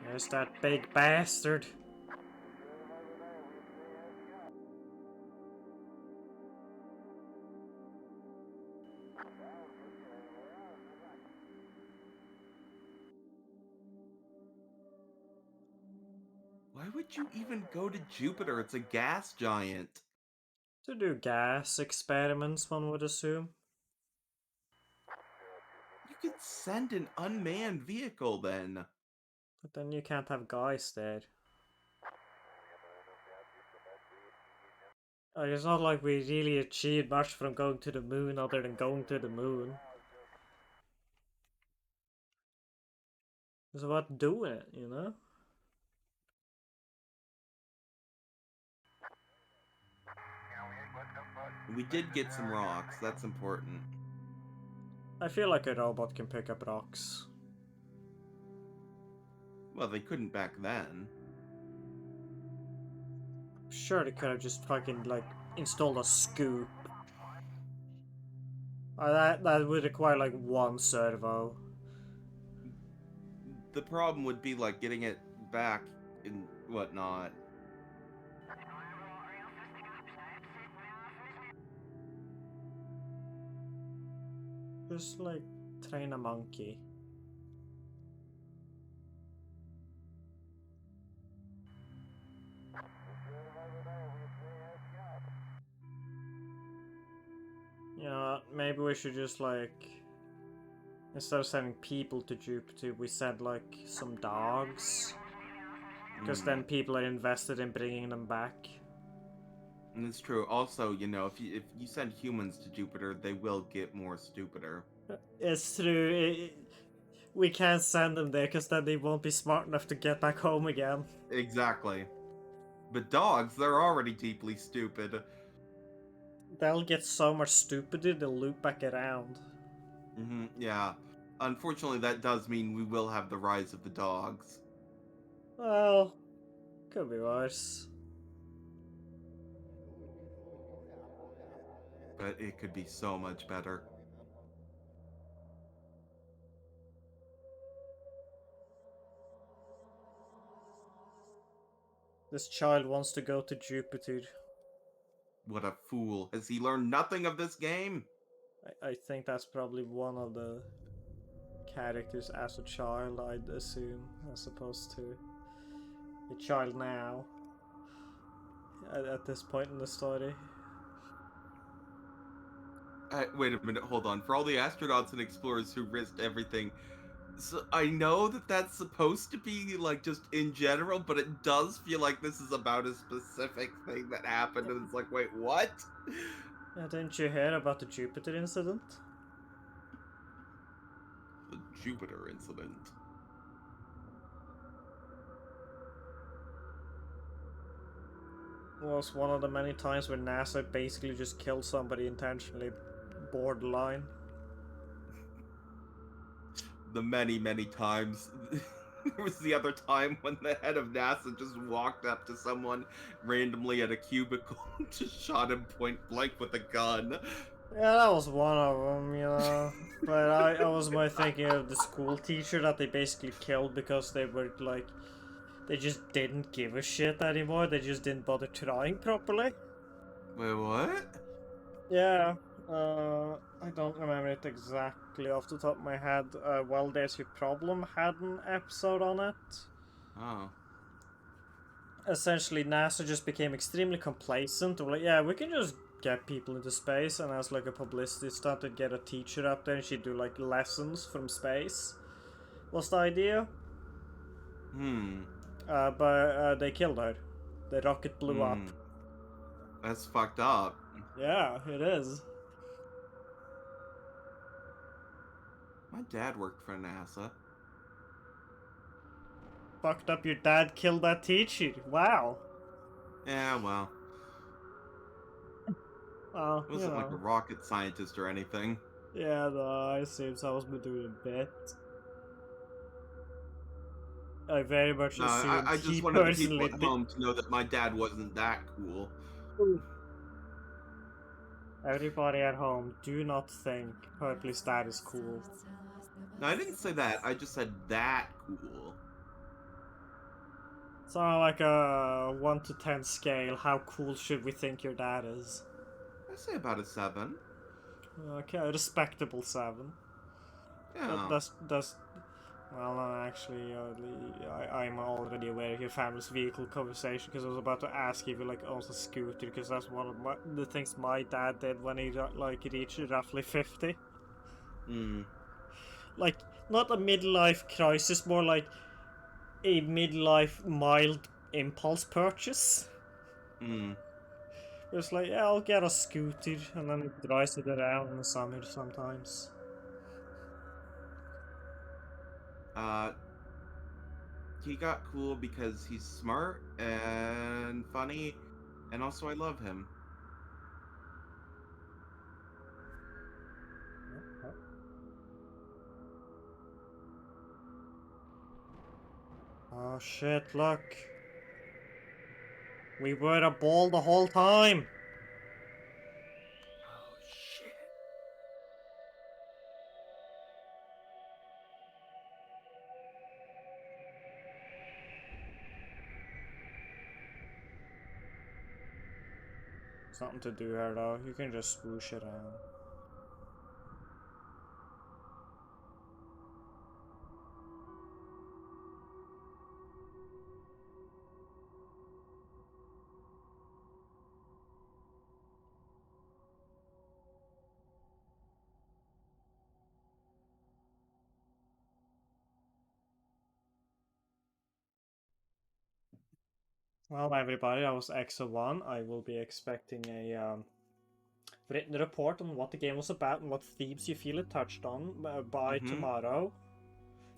There's that big bastard. Why would you even go to Jupiter? It's a gas giant. To do gas experiments, one would assume. You could send an unmanned vehicle then. But then you can't have guys there. Like, it's not like we really achieved much from going to the moon other than going to the moon. It's about doing it, you know? We did get some rocks. That's important. I feel like a robot can pick up rocks. Well, they couldn't back then. Sure, they could have just fucking, like, installed a scoop. That would require, like, one servo. The problem would be like getting it back and whatnot. Just, like, train a monkey. You know, maybe we should just, like, instead of sending people to Jupiter, we send, like, some dogs. Because then people are invested in bringing them back. And it's true. Also, you know, if you send humans to Jupiter, they will get more stupider. It's true. We can't send them there because then they won't be smart enough to get back home again. Exactly. But dogs, they're already deeply stupid. They'll get so much stupider they'll loop back around. Yeah. Unfortunately, that does mean we will have the rise of the dogs. Well, could be worse. But it could be so much better. This child wants to go to Jupiter. What a fool. Has he learned nothing of this game? I think that's probably one of the characters as a child, I'd assume, as opposed to a child now. at this point in the story. Wait a minute, hold on. For all the astronauts and explorers who risked everything, so I know that that's supposed to be like just in general, but it does feel like this is about a specific thing that happened, and it's like, wait, what? Yeah, didn't you hear about the Jupiter incident? The Jupiter incident. Was one of the many times where NASA basically just killed somebody intentionally, borderline. The many times. There was the other time when the head of NASA just walked up to someone randomly at a cubicle and just shot him point blank with a gun. Yeah, that was one of them, you know. But I was more thinking of the school teacher that they basically killed because they were like, they just didn't give a shit anymore. They just didn't bother trying properly. Wait, what? Yeah, I don't remember it exactly off the top of my head. Well, There's Your Problem had an episode on it. Oh. Essentially, NASA just became extremely complacent. They were like, yeah, we can just get people into space, and as like a publicity stunt, they'd get a teacher up there and she'd do like lessons from space. Was the idea? But they killed her. The rocket blew up. That's fucked up. Yeah, it is. My dad worked for NASA. Fucked up your dad killed that teacher. Wow. Yeah, well. It wasn't like a rocket scientist or anything. Yeah, no, I assume someone's been doing a bit. I very much assume I just wanted the people at home to know that my dad wasn't that cool. Everybody at home, do not think Purpley's dad is cool. No, I didn't say that. I just said that cool. It's on like a 1 to 10 scale. How cool should we think your dad is? I say about a 7. Okay, a respectable 7. Yeah. That's well, no, actually, I'm already aware of your family's vehicle conversation because I was about to ask if you like owns a scooter because that's one of the things my dad did when he like reached roughly 50. Like, not a midlife crisis, more like a midlife mild impulse purchase. It's like, yeah, I'll get a scooter and then it drives it around in the summer sometimes. He got cool because he's smart and funny, and also I love him. Oh shit, look. We were a ball the whole time. Oh shit. Something to do here though. You can just swoosh it around. Well, everybody, that was EXO-1. I will be expecting a written report on what the game was about and what themes you feel it touched on by tomorrow.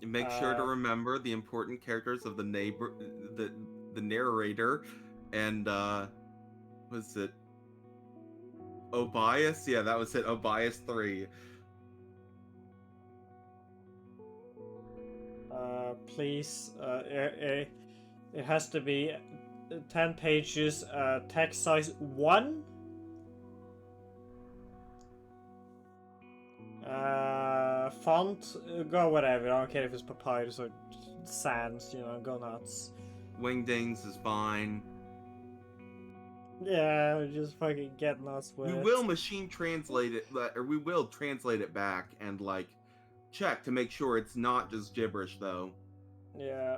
Make sure to remember the important characters of the neighbor, the narrator, and was it Obias? Yeah, that was it. Obias 3. Please, it has to be 10 pages, text size 1. Font, go whatever. I don't care if it's Papyrus or Sans, you know, go nuts. Wingdings is fine. Yeah, just fucking get nuts with it. We will machine translate it, or we will translate it back and, like, check to make sure it's not just gibberish, though. Yeah.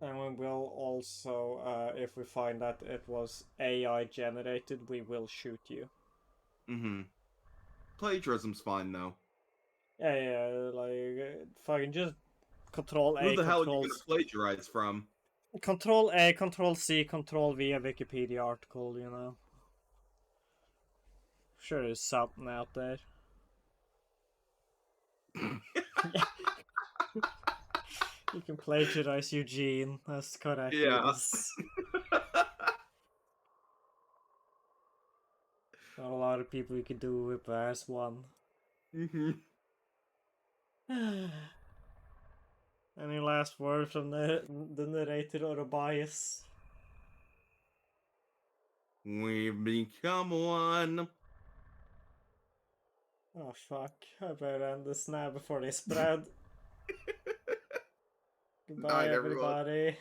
And we'll and we'll also, if we find that it was AI generated, we will shoot you. Mm-hmm. Plagiarism's fine though. Yeah, like fucking just Control Who A, the hell are you gonna plagiarize from? Control A, Control C, Control V a Wikipedia article. You know, sure there's something out there. You can plagiarize Eugene. That's correct. Yeah. Yes. Not a lot of people you could do with as one. Mm-hmm. Any last word from the narrator or a bias? We've become one. Oh fuck, I better end this now before they spread. Goodbye Night, everyone. everybody.